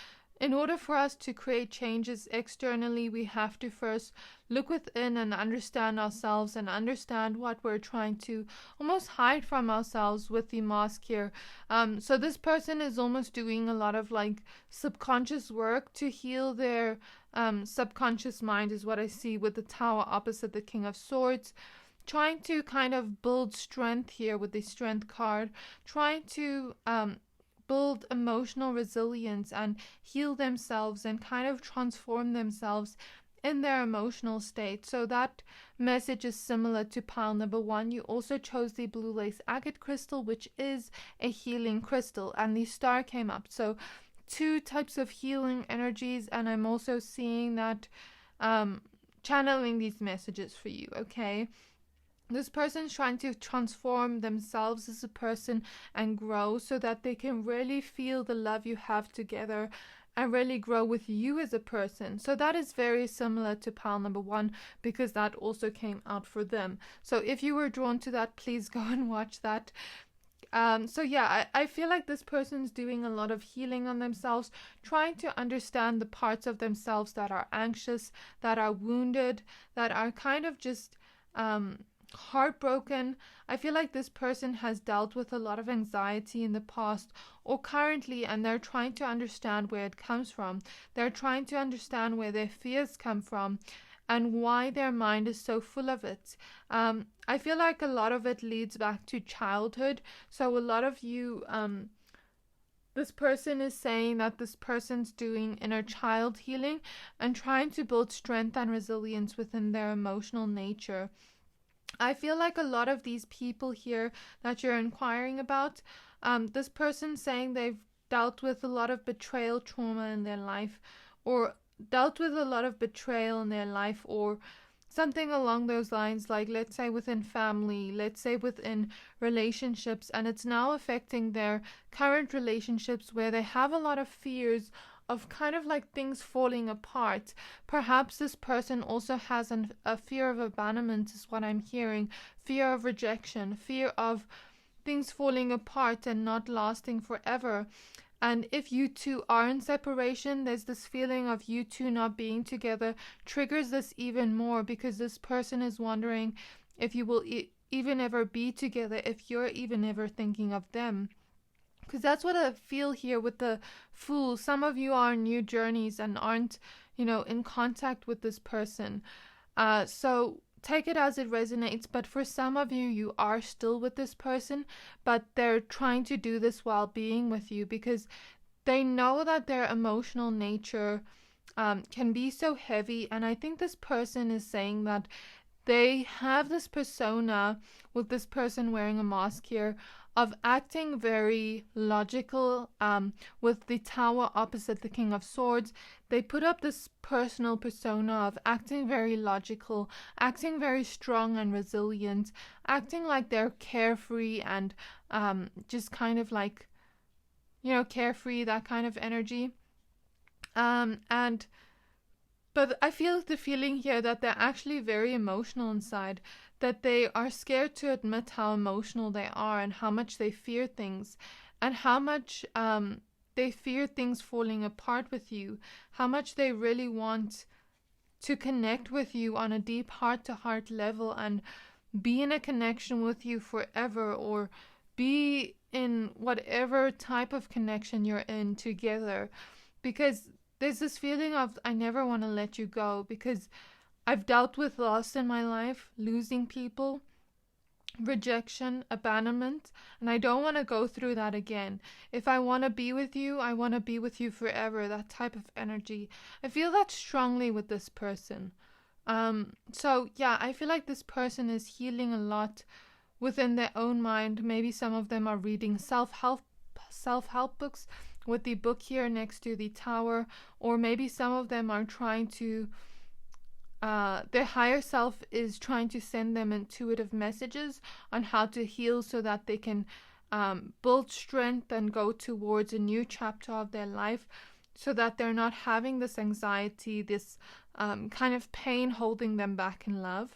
in order for us to create changes externally, we have to first look within and understand ourselves and understand what we're trying to almost hide from ourselves with the mask here. So this person is almost doing a lot of like subconscious work to heal their subconscious mind, is what I see with the Tower opposite the King of Swords. Trying to kind of build strength here with the Strength card. Trying to build emotional resilience and heal themselves and kind of transform themselves in their emotional state. So that message is similar to pile number 1. You also chose the blue lace agate crystal, which is a healing crystal, and the star came up. So 2 types of healing energies, and I'm also seeing that channeling these messages for you, okay? This person's trying to transform themselves as a person and grow so that they can really feel the love you have together and really grow with you as a person. So that is very similar to pile number 1, because that also came out for them. So if you were drawn to that, please go and watch that. So yeah, I feel like this person's doing a lot of healing on themselves, trying to understand the parts of themselves that are anxious, that are wounded, that are kind of just heartbroken. I feel like this person has dealt with a lot of anxiety in the past or currently, and they're trying to understand where it comes from. They're trying to understand where their fears come from and why their mind is so full of it. I feel like a lot of it leads back to childhood. So a lot of you, this person is saying that this person's doing inner child healing and trying to build strength and resilience within their emotional nature. I feel like a lot of these people here that you're inquiring about, this person's saying they've dealt with a lot of betrayal trauma in their life, or dealt with a lot of betrayal in their life, or something along those lines, like let's say within family, let's say within relationships, and it's now affecting their current relationships where they have a lot of fears of kind of like things falling apart. Perhaps this person also has a fear of abandonment, is what I'm hearing. Fear of rejection, fear of things falling apart and not lasting forever. And if you two are in separation, there's this feeling of you two not being together triggers this even more, because this person is wondering if you will even ever be together, if you're even ever thinking of them. Because that's what I feel here with the Fool. Some of you are on new journeys and aren't, in contact with this person. So take it as it resonates. But for some of you, you are still with this person, but they're trying to do this while being with you, because they know that their emotional nature can be so heavy. And I think this person is saying that they have this persona, with this person wearing a mask here, of acting very logical, with the Tower opposite the King of Swords. They put up this personal persona of acting very logical, acting very strong and resilient, acting like they're carefree and just kind of like, carefree, that kind of energy. But I feel the feeling here that they're actually very emotional inside, that they are scared to admit how emotional they are and how much they fear things and how much they fear things falling apart with you, how much they really want to connect with you on a deep heart-to-heart level and be in a connection with you forever, or be in whatever type of connection you're in together. Because there's this feeling of, I never want to let you go, because I've dealt with loss in my life, losing people, rejection, abandonment, and I don't want to go through that again. If I want to be with you, I want to be with you forever. That type of energy. I feel that strongly with this person. So yeah, I feel like this person is healing a lot within their own mind. Maybe some of them are reading self-help books with the book here next to the tower, or maybe some of them are trying to their higher self is trying to send them intuitive messages on how to heal, so that they can build strength and go towards a new chapter of their life, so that they're not having this anxiety, this kind of pain holding them back in love.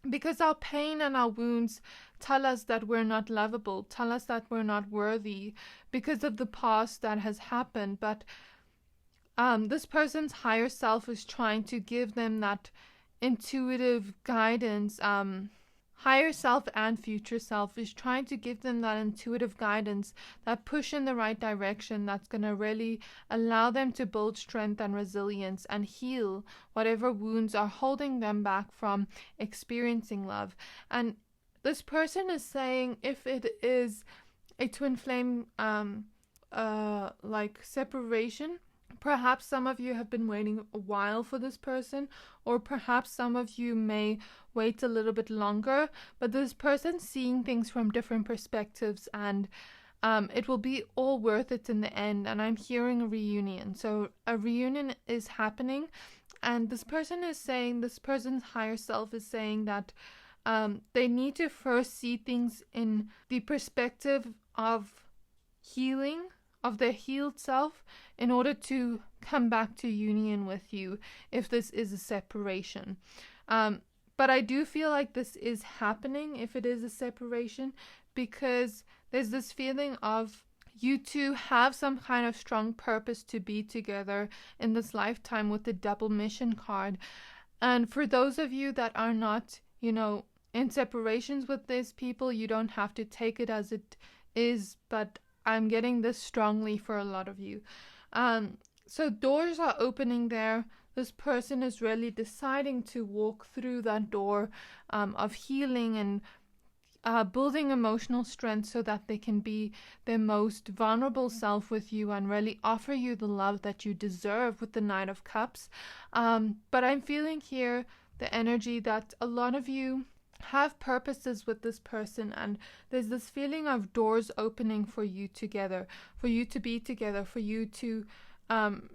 Because our pain and our wounds tell us that we're not lovable, tell us that we're not worthy because of the past that has happened. But this person's higher self is trying to give them that intuitive guidance. Higher self and future self is trying to give them that intuitive guidance, that push in the right direction, that's going to really allow them to build strength and resilience and heal whatever wounds are holding them back from experiencing love. And this person is saying, if it is a twin flame like separation, perhaps some of you have been waiting a while for this person, or perhaps some of you may wait a little bit longer, but this person's seeing things from different perspectives, and it will be all worth it in the end. And I'm hearing a reunion. So a reunion is happening, and this person is saying, this person's higher self is saying that they need to first see things in the perspective of healing, of their healed self, in order to come back to union with you if this is a separation. But I do feel like this is happening if it is a separation, because there's this feeling of you two have some kind of strong purpose to be together in this lifetime with the double mission card. And for those of you that are not, in separations with these people, you don't have to take it as it is, but I'm getting this strongly for a lot of you. So doors are opening there. This person is really deciding to walk through that door of healing and building emotional strength, so that they can be their most vulnerable self with you and really offer you the love that you deserve with the Knight of Cups. But I'm feeling here the energy that a lot of you have purposes with this person, and there's this feeling of doors opening for you together, for you to be together, for you to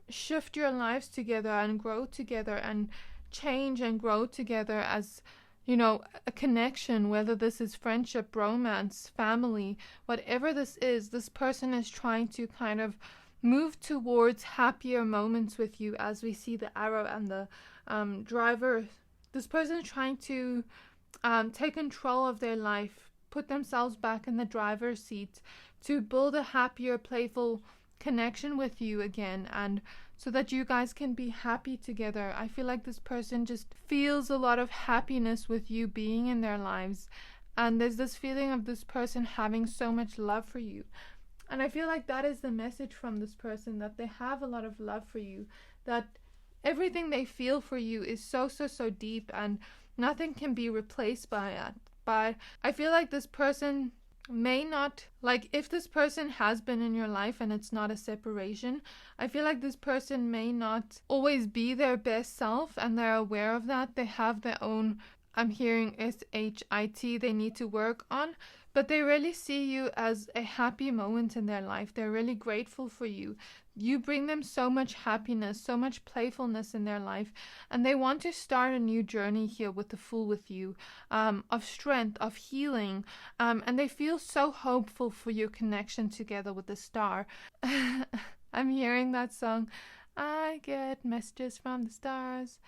shift your lives together and grow together and change and grow together as, a connection, whether this is friendship, romance, family, whatever this is. This person is trying to kind of move towards happier moments with you, as we see the arrow and the driver. This person is trying to take control of their life, put themselves back in the driver's seat to build a happier, playful connection with you again, and so that you guys can be happy together. I feel like this person just feels a lot of happiness with you being in their lives, and there's this feeling of this person having so much love for you. And I feel like that is the message from this person, that they have a lot of love for you, that everything they feel for you is so deep, and nothing can be replaced by it. But I feel like this person may not, like, if this person has been in your life and it's not a separation, I feel like this person may not always be their best self, and they're aware of that. They have their own, I'm hearing SHIT, they need to work on, but they really see you as a happy moment in their life. They're really grateful for you. You bring them so much happiness, so much playfulness in their life, and they want to start a new journey here with the Fool with you, of strength, of healing, and they feel so hopeful for your connection together with the Star. I'm hearing that song, I get messages from the stars,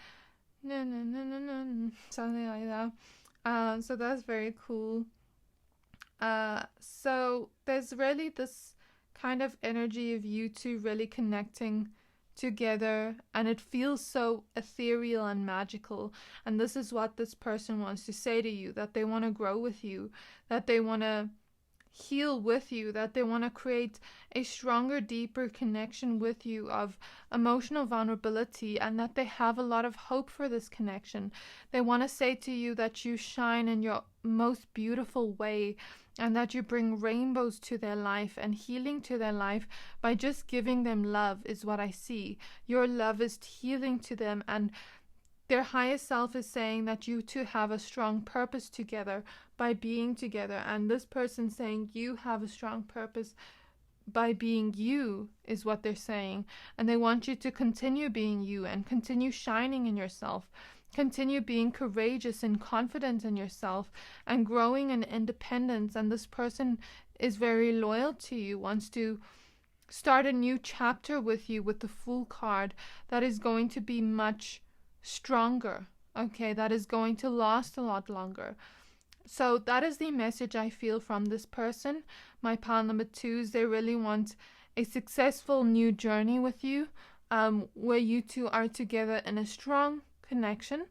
no, no, no, no, no, something like that. So that's very cool. So there's really this kind of energy of you two really connecting together, and it feels so ethereal and magical. And this is what this person wants to say to you, that they want to grow with you, that they want to heal with you, that they want to create a stronger, deeper connection with you of emotional vulnerability, and that they have a lot of hope for this connection. They want to say to you that you shine in your most beautiful way, and that you bring rainbows to their life and healing to their life by just giving them love, is what I see. Your love is healing to them, and their highest self is saying that you two have a strong purpose together by being together. And this person saying you have a strong purpose by being you, is what they're saying. And they want you to continue being you and continue shining in yourself. Continue being courageous and confident in yourself and growing in independence. And this person is very loyal to you, wants to start a new chapter with you with the Fool card that is going to be much stronger, okay, that is going to last a lot longer. So that is the message I feel from this person. My pile number 2s, they really want a successful new journey with you, where you two are together in a strong connection.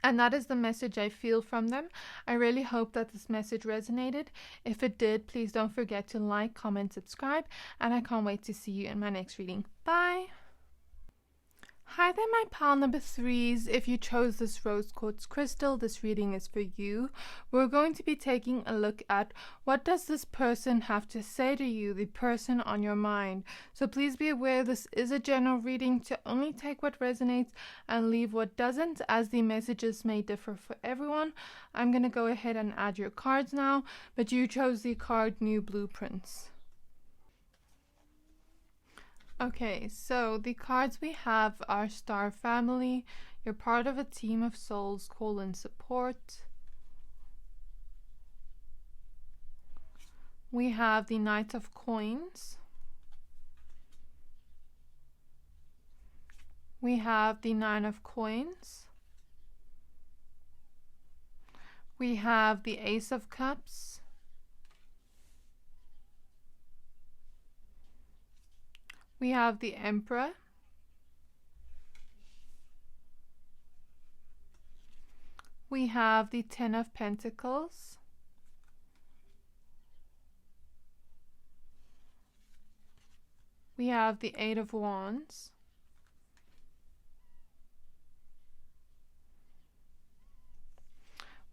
And that is the message I feel from them. I really hope that this message resonated. If it did, please don't forget to like, comment, subscribe, and I can't wait to see you in my next reading. Bye! Hi there, my pile number 3s. If you chose this rose quartz crystal, this reading is for you. We're going to be taking a look at what does this person have to say to you, the person on your mind. So please be aware this is a general reading, to only take what resonates and leave what doesn't, as the messages may differ for everyone. I'm going to go ahead and add your cards now, but you chose the card New Blueprints. Okay, so the cards we have are Star Family, you're part of a team of souls, call in support. We have the Knight of Coins. We have the Nine of Coins. We have the Ace of Cups. We have the Emperor. We have the Ten of Pentacles. We have the Eight of Wands.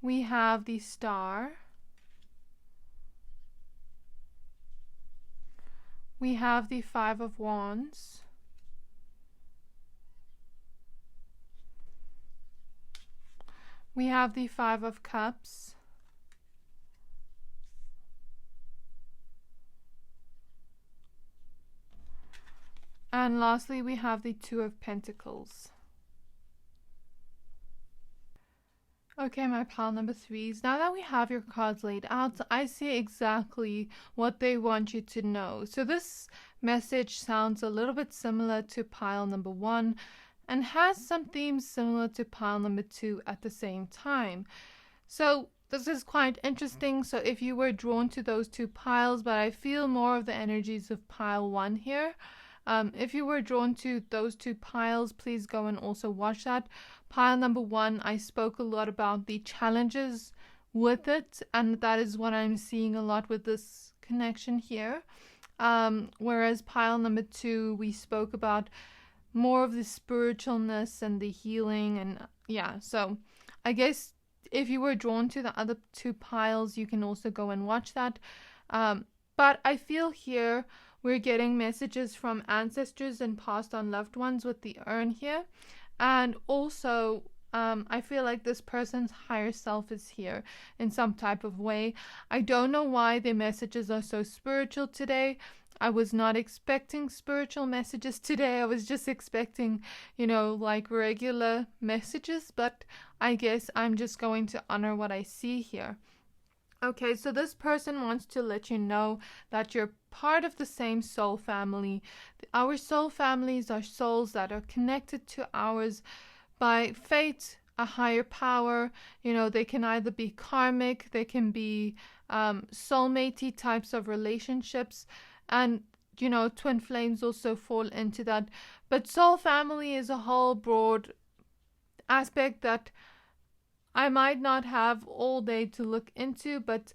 We have the Star. We have the Five of Wands. We have the Five of Cups. And lastly, we have the Two of Pentacles. Okay, my pile number 3s, now that we have your cards laid out, I see exactly what they want you to know. So this message sounds a little bit similar to pile number 1 and has some themes similar to pile number 2 at the same time. So this is quite interesting. So if you were drawn to those two piles, but I feel more of the energies of pile 1 here. If you were drawn to those two piles, please go and also watch that. Pile number 1, I spoke a lot about the challenges with it, and that is what I'm seeing a lot with this connection here. Whereas pile number 2, we spoke about more of the spiritualness and the healing, and yeah, so I guess if you were drawn to the other two piles, you can also go and watch that. But I feel here we're getting messages from ancestors and passed on loved ones with the urn here. And also, I feel like this person's higher self is here in some type of way. I don't know why the messages are so spiritual today. I was not expecting spiritual messages today. I was just expecting, like regular messages. But I guess I'm just going to honor what I see here. Okay, so this person wants to let you know that you're part of the same soul family. Our soul families are souls that are connected to ours by fate, a higher power. They can either be karmic, they can be soulmate-y types of relationships. And, you know, twin flames also fall into that. But soul family is a whole broad aspect that I might not have all day to look into, but,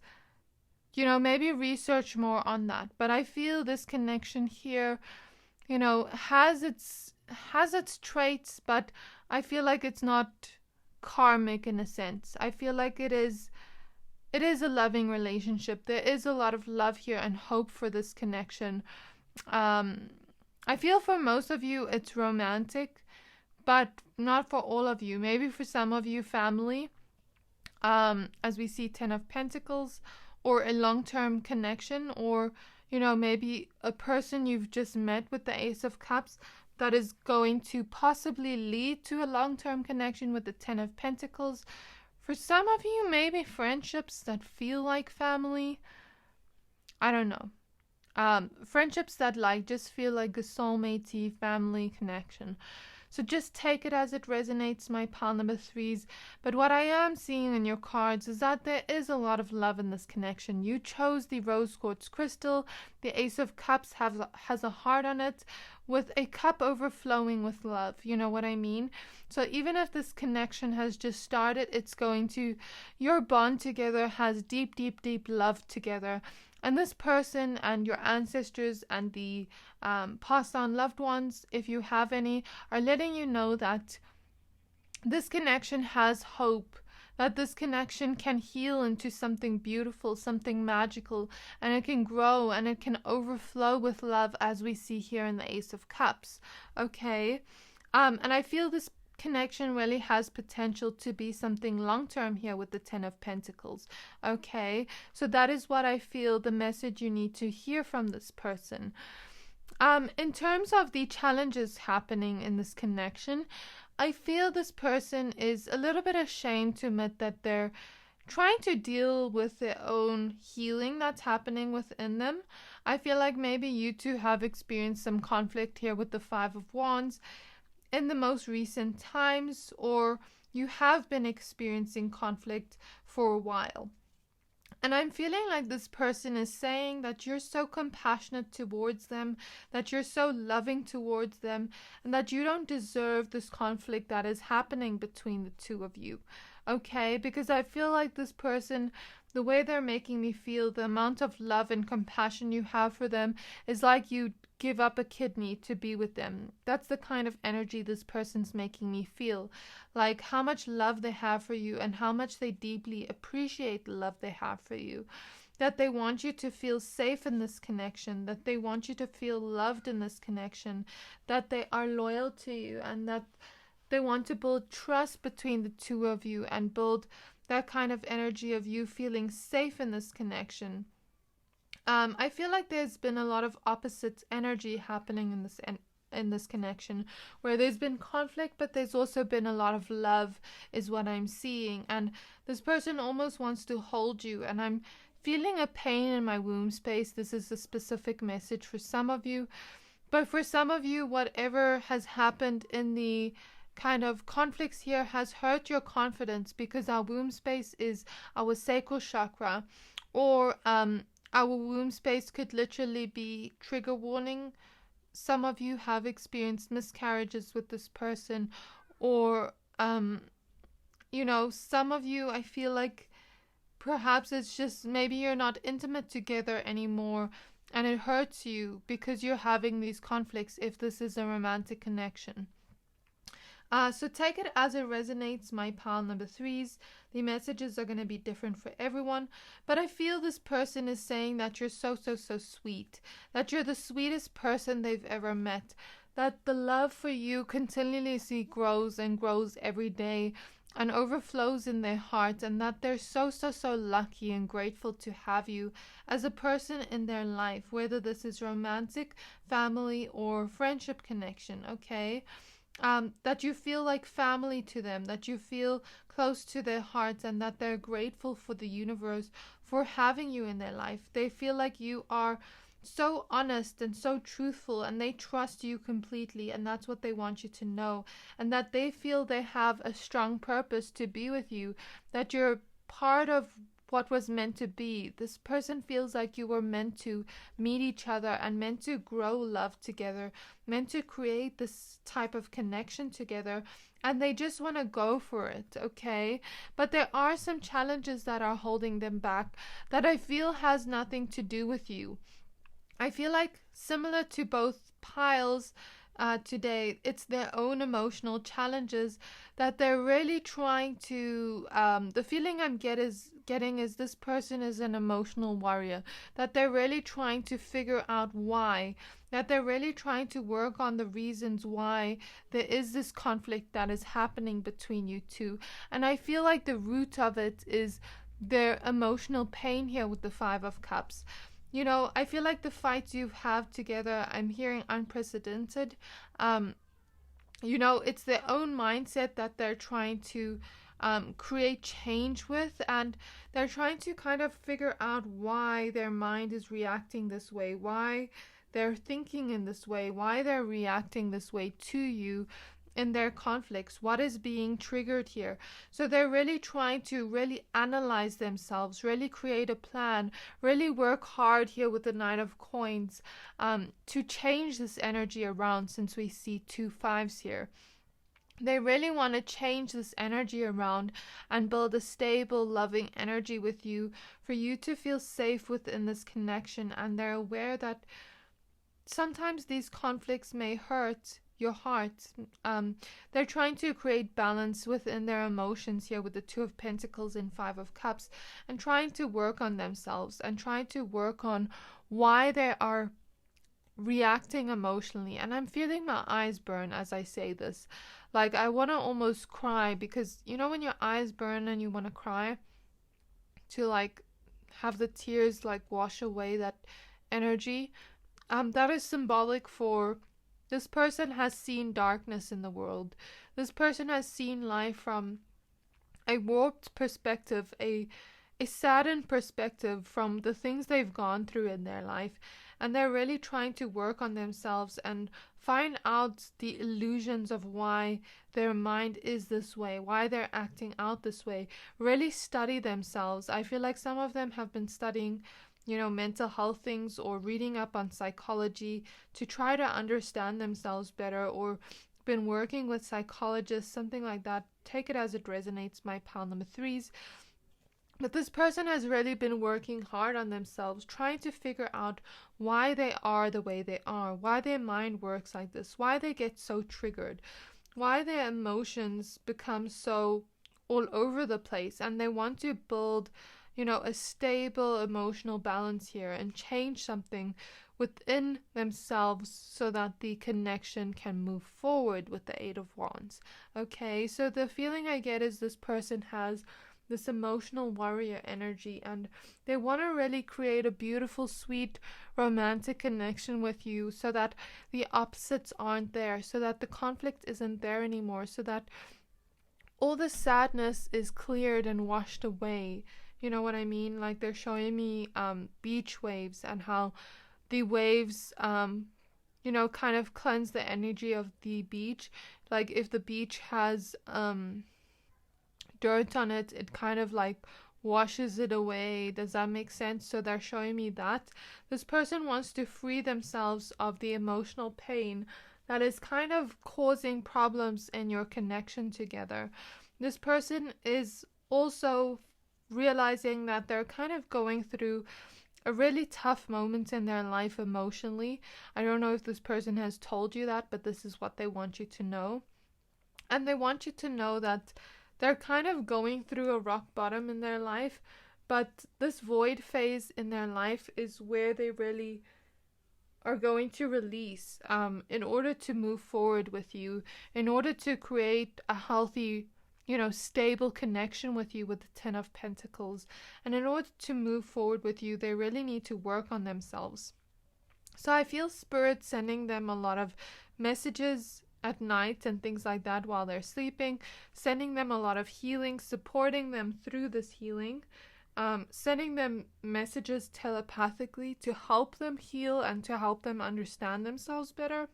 you know, maybe research more on that. But I feel this connection here, you know, has its traits, but I feel like it's not karmic in a sense. I feel like it is a loving relationship. There is a lot of love here and hope for this connection. I feel for most of you it's romantic, but not for all of you. Maybe for some of you, family, as we see 10 of Pentacles, or a long-term connection, or, you know, maybe a person you've just met with the Ace of Cups that is going to possibly lead to a long-term connection with the 10 of Pentacles. For some of you, maybe friendships that feel like family. I don't know. Friendships that like just feel like a soulmate-y family connection. So just take it as it resonates, my pile number threes. But what I am seeing in your cards is that there is a lot of love in this connection. You chose the rose quartz crystal. The Ace of Cups has a heart on it with a cup overflowing with love. You know what I mean? So even if this connection has just started, it's going to, your bond together has deep, deep, deep love together. And this person and your ancestors and the passed on loved ones, if you have any, are letting you know that this connection has hope, that this connection can heal into something beautiful, something magical, and it can grow and it can overflow with love, as we see here in the Ace of Cups. Okay? And I feel this connection really has potential to be something long-term here with the 10 of Pentacles. Okay, so that is what I feel the message you need to hear from this person. In terms of the challenges happening in this connection, I feel this person is a little bit ashamed to admit that they're trying to deal with their own healing that's happening within them. I feel like maybe you two have experienced some conflict here with the 5 of Wands in the most recent times, or you have been experiencing conflict for a while. And I'm feeling like this person is saying that you're so compassionate towards them, that you're so loving towards them, and that you don't deserve this conflict that is happening between the two of you. Okay? Because I feel like this person, the way they're making me feel, the amount of love and compassion you have for them is like you give up a kidney to be with them. That's the kind of energy this person's making me feel. Like how much love they have for you and how much they deeply appreciate the love they have for you. That they want you to feel safe in this connection. That they want you to feel loved in this connection. That they are loyal to you and that they want to build trust between the two of you and build that kind of energy of you feeling safe in this connection. I feel like there's been a lot of opposite energy happening in this connection, where there's been conflict, but there's also been a lot of love, is what I'm seeing. And this person almost wants to hold you, and I'm feeling a pain in my womb space. This is a specific message for some of you, but for some of you, whatever has happened in the kind of conflicts here has hurt your confidence, because our womb space is our sacral chakra, or our womb space could literally be trigger warning. Some of you have experienced miscarriages with this person, or, you know, some of you, I feel like perhaps it's just maybe you're not intimate together anymore and it hurts you because you're having these conflicts if this is a romantic connection. So take it as it resonates, my pile number threes. The messages are going to be different for everyone. But I feel this person is saying that you're so, so, so sweet. That you're the sweetest person they've ever met. That the love for you continuously grows and grows every day and overflows in their heart. And that they're so, so, so lucky and grateful to have you as a person in their life. Whether this is romantic, family, or friendship connection, okay? That you feel like family to them, that you feel close to their hearts, and that they're grateful for the universe for having you in their life. They feel like you are so honest and so truthful, and they trust you completely, and that's what they want you to know. And that they feel they have a strong purpose to be with you, that you're part of what was meant to be. This person feels like you were meant to meet each other and meant to grow love together, meant to create this type of connection together, and they just want to go for it, okay? But there are some challenges that are holding them back that I feel has nothing to do with you. I feel like, similar to both piles today, it's their own emotional challenges that they're really trying to, the feeling I'm getting is this person is an emotional warrior, that they're really trying to figure out why, that they're really trying to work on the reasons why there is this conflict that is happening between you two. And I feel like the root of it is their emotional pain here with the Five of Cups. You know, I feel like the fights you have together, I'm hearing unprecedented. You know, it's their own mindset that they're trying to create change with, and they're trying to kind of figure out why their mind is reacting this way, why they're thinking in this way, why they're reacting this way to you in their conflicts, what is being triggered here. So they're really trying to really analyze themselves, really create a plan, really work hard here with the Nine of Coins to change this energy around, since we see 2 5s here. They really want to change this energy around and build a stable, loving energy with you for you to feel safe within this connection. And they're aware that sometimes these conflicts may hurt your heart. They're trying to create balance within their emotions here with the Two of Pentacles and Five of Cups, and trying to work on themselves and trying to work on why they are reacting emotionally. And I'm feeling my eyes burn as I say this. Like, I want to almost cry, because you know when your eyes burn and you want to cry, to like have the tears like wash away that energy. That is symbolic for this person has seen darkness in the world. This person has seen life from a warped perspective, a saddened perspective from the things they've gone through in their life. And they're really trying to work on themselves and find out the illusions of why their mind is this way, why they're acting out this way. Really study themselves. I feel like some of them have been studying, you know, mental health things or reading up on psychology to try to understand themselves better, or been working with psychologists, something like that. Take it as it resonates, my pile number 3s. But this person has really been working hard on themselves, trying to figure out why they are the way they are, why their mind works like this, why they get so triggered, why their emotions become so all over the place. And they want to build, you know, a stable emotional balance here and change something within themselves so that the connection can move forward with the Eight of Wands. Okay, so the feeling I get is this person has this emotional warrior energy, and they want to really create a beautiful, sweet, romantic connection with you, so that the opposites aren't there, so that the conflict isn't there anymore, so that all the sadness is cleared and washed away. You know what I mean? Like, they're showing me beach waves, and how the waves you know, kind of cleanse the energy of the beach. Like, if the beach has dirt on it, it kind of like washes it away. Does that make sense? So they're showing me that this person wants to free themselves of the emotional pain that is kind of causing problems in your connection together. This person is also realizing that they're kind of going through a really tough moment in their life emotionally. I don't know if this person has told you that, but this is what they want you to know. And they want you to know that they're kind of going through a rock bottom in their life, but this void phase in their life is where they really are going to release in order to move forward with you, in order to create a healthy, you know, stable connection with you with the Ten of Pentacles. And in order to move forward with you, they really need to work on themselves. So I feel Spirit sending them a lot of messages at night and things like that while they're sleeping, sending them a lot of healing, supporting them through this healing, sending them messages telepathically to help them heal and to help them understand themselves better.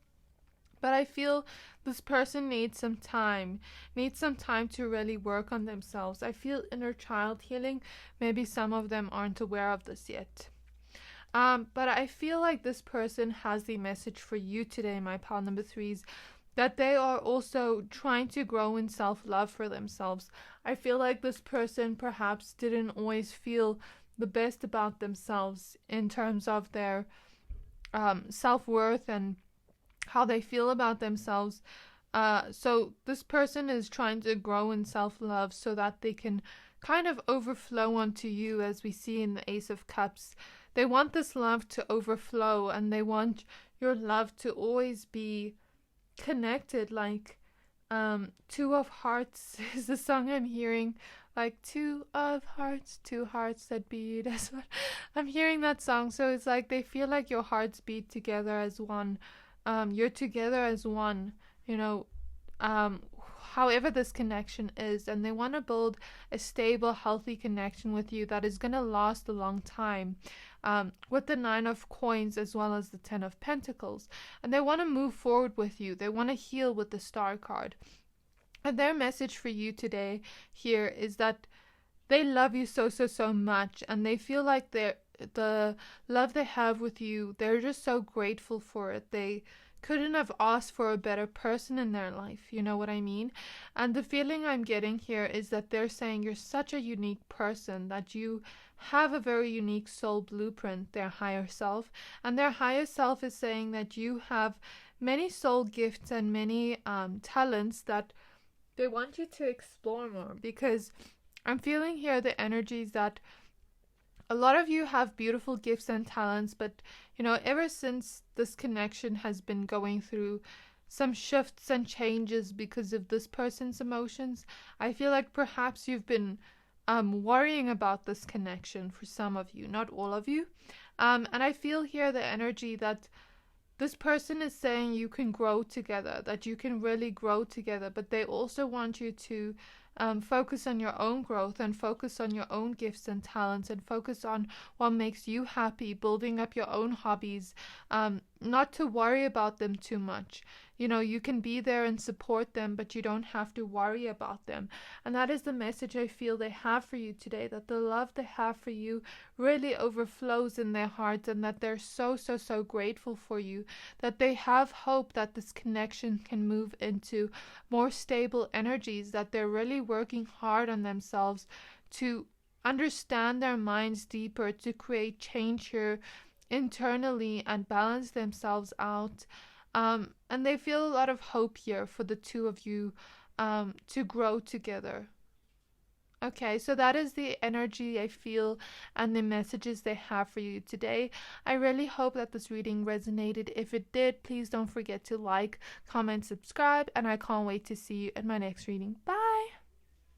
But I feel this person needs some time to really work on themselves. I feel inner child healing. Maybe some of them aren't aware of this yet. But I feel like this person has the message for you today, my pile number threes, that they are also trying to grow in self-love for themselves. I feel like this person perhaps didn't always feel the best about themselves in terms of their self-worth and how they feel about themselves. So this person is trying to grow in self-love so that they can kind of overflow onto you, as we see in the Ace of Cups. They want this love to overflow, and they want your love to always be connected. Like Two of Hearts is the song I'm hearing. Like two hearts that beat. That's what I'm hearing, that song. So it's like they feel like your hearts beat together as one. You're together as one, however this connection is, and they want to build a stable, healthy connection with you that is going to last a long time, with the 9 of Coins as well as the 10 of Pentacles. And they want to move forward with you. They want to heal with the Star card. And their message for you today here is that they love you so much, and they feel like the love they have with you, they're just so grateful for it. They couldn't have asked for a better person in their life, you know what I mean? And the feeling I'm getting here is that they're saying you're such a unique person, that you have a very unique soul blueprint, their higher self. And their higher self is saying that you have many soul gifts and many talents that they want you to explore more, because I'm feeling here the energies that a lot of you have beautiful gifts and talents, but ever since this connection has been going through some shifts and changes because of this person's emotions, I feel like perhaps you've been worrying about this connection for some of you, not all of you. And I feel here the energy that this person is saying you can grow together, that you can really grow together, but they also want you to focus on your own growth and focus on your own gifts and talents and focus on what makes you happy, building up your own hobbies, not to worry about them too much. You can be there and support them, but you don't have to worry about them. And that is the message I feel they have for you today, that the love they have for you really overflows in their hearts, and that they're so grateful for you, that they have hope that this connection can move into more stable energies, that they're really working hard on themselves to understand their minds deeper, to create change here internally and balance themselves out. And they feel a lot of hope here for the two of you to grow together. Okay, so that is the energy I feel and the messages they have for you today. I really hope that this reading resonated. If it did, please don't forget to like, comment, subscribe, and I can't wait to see you in my next reading. Bye!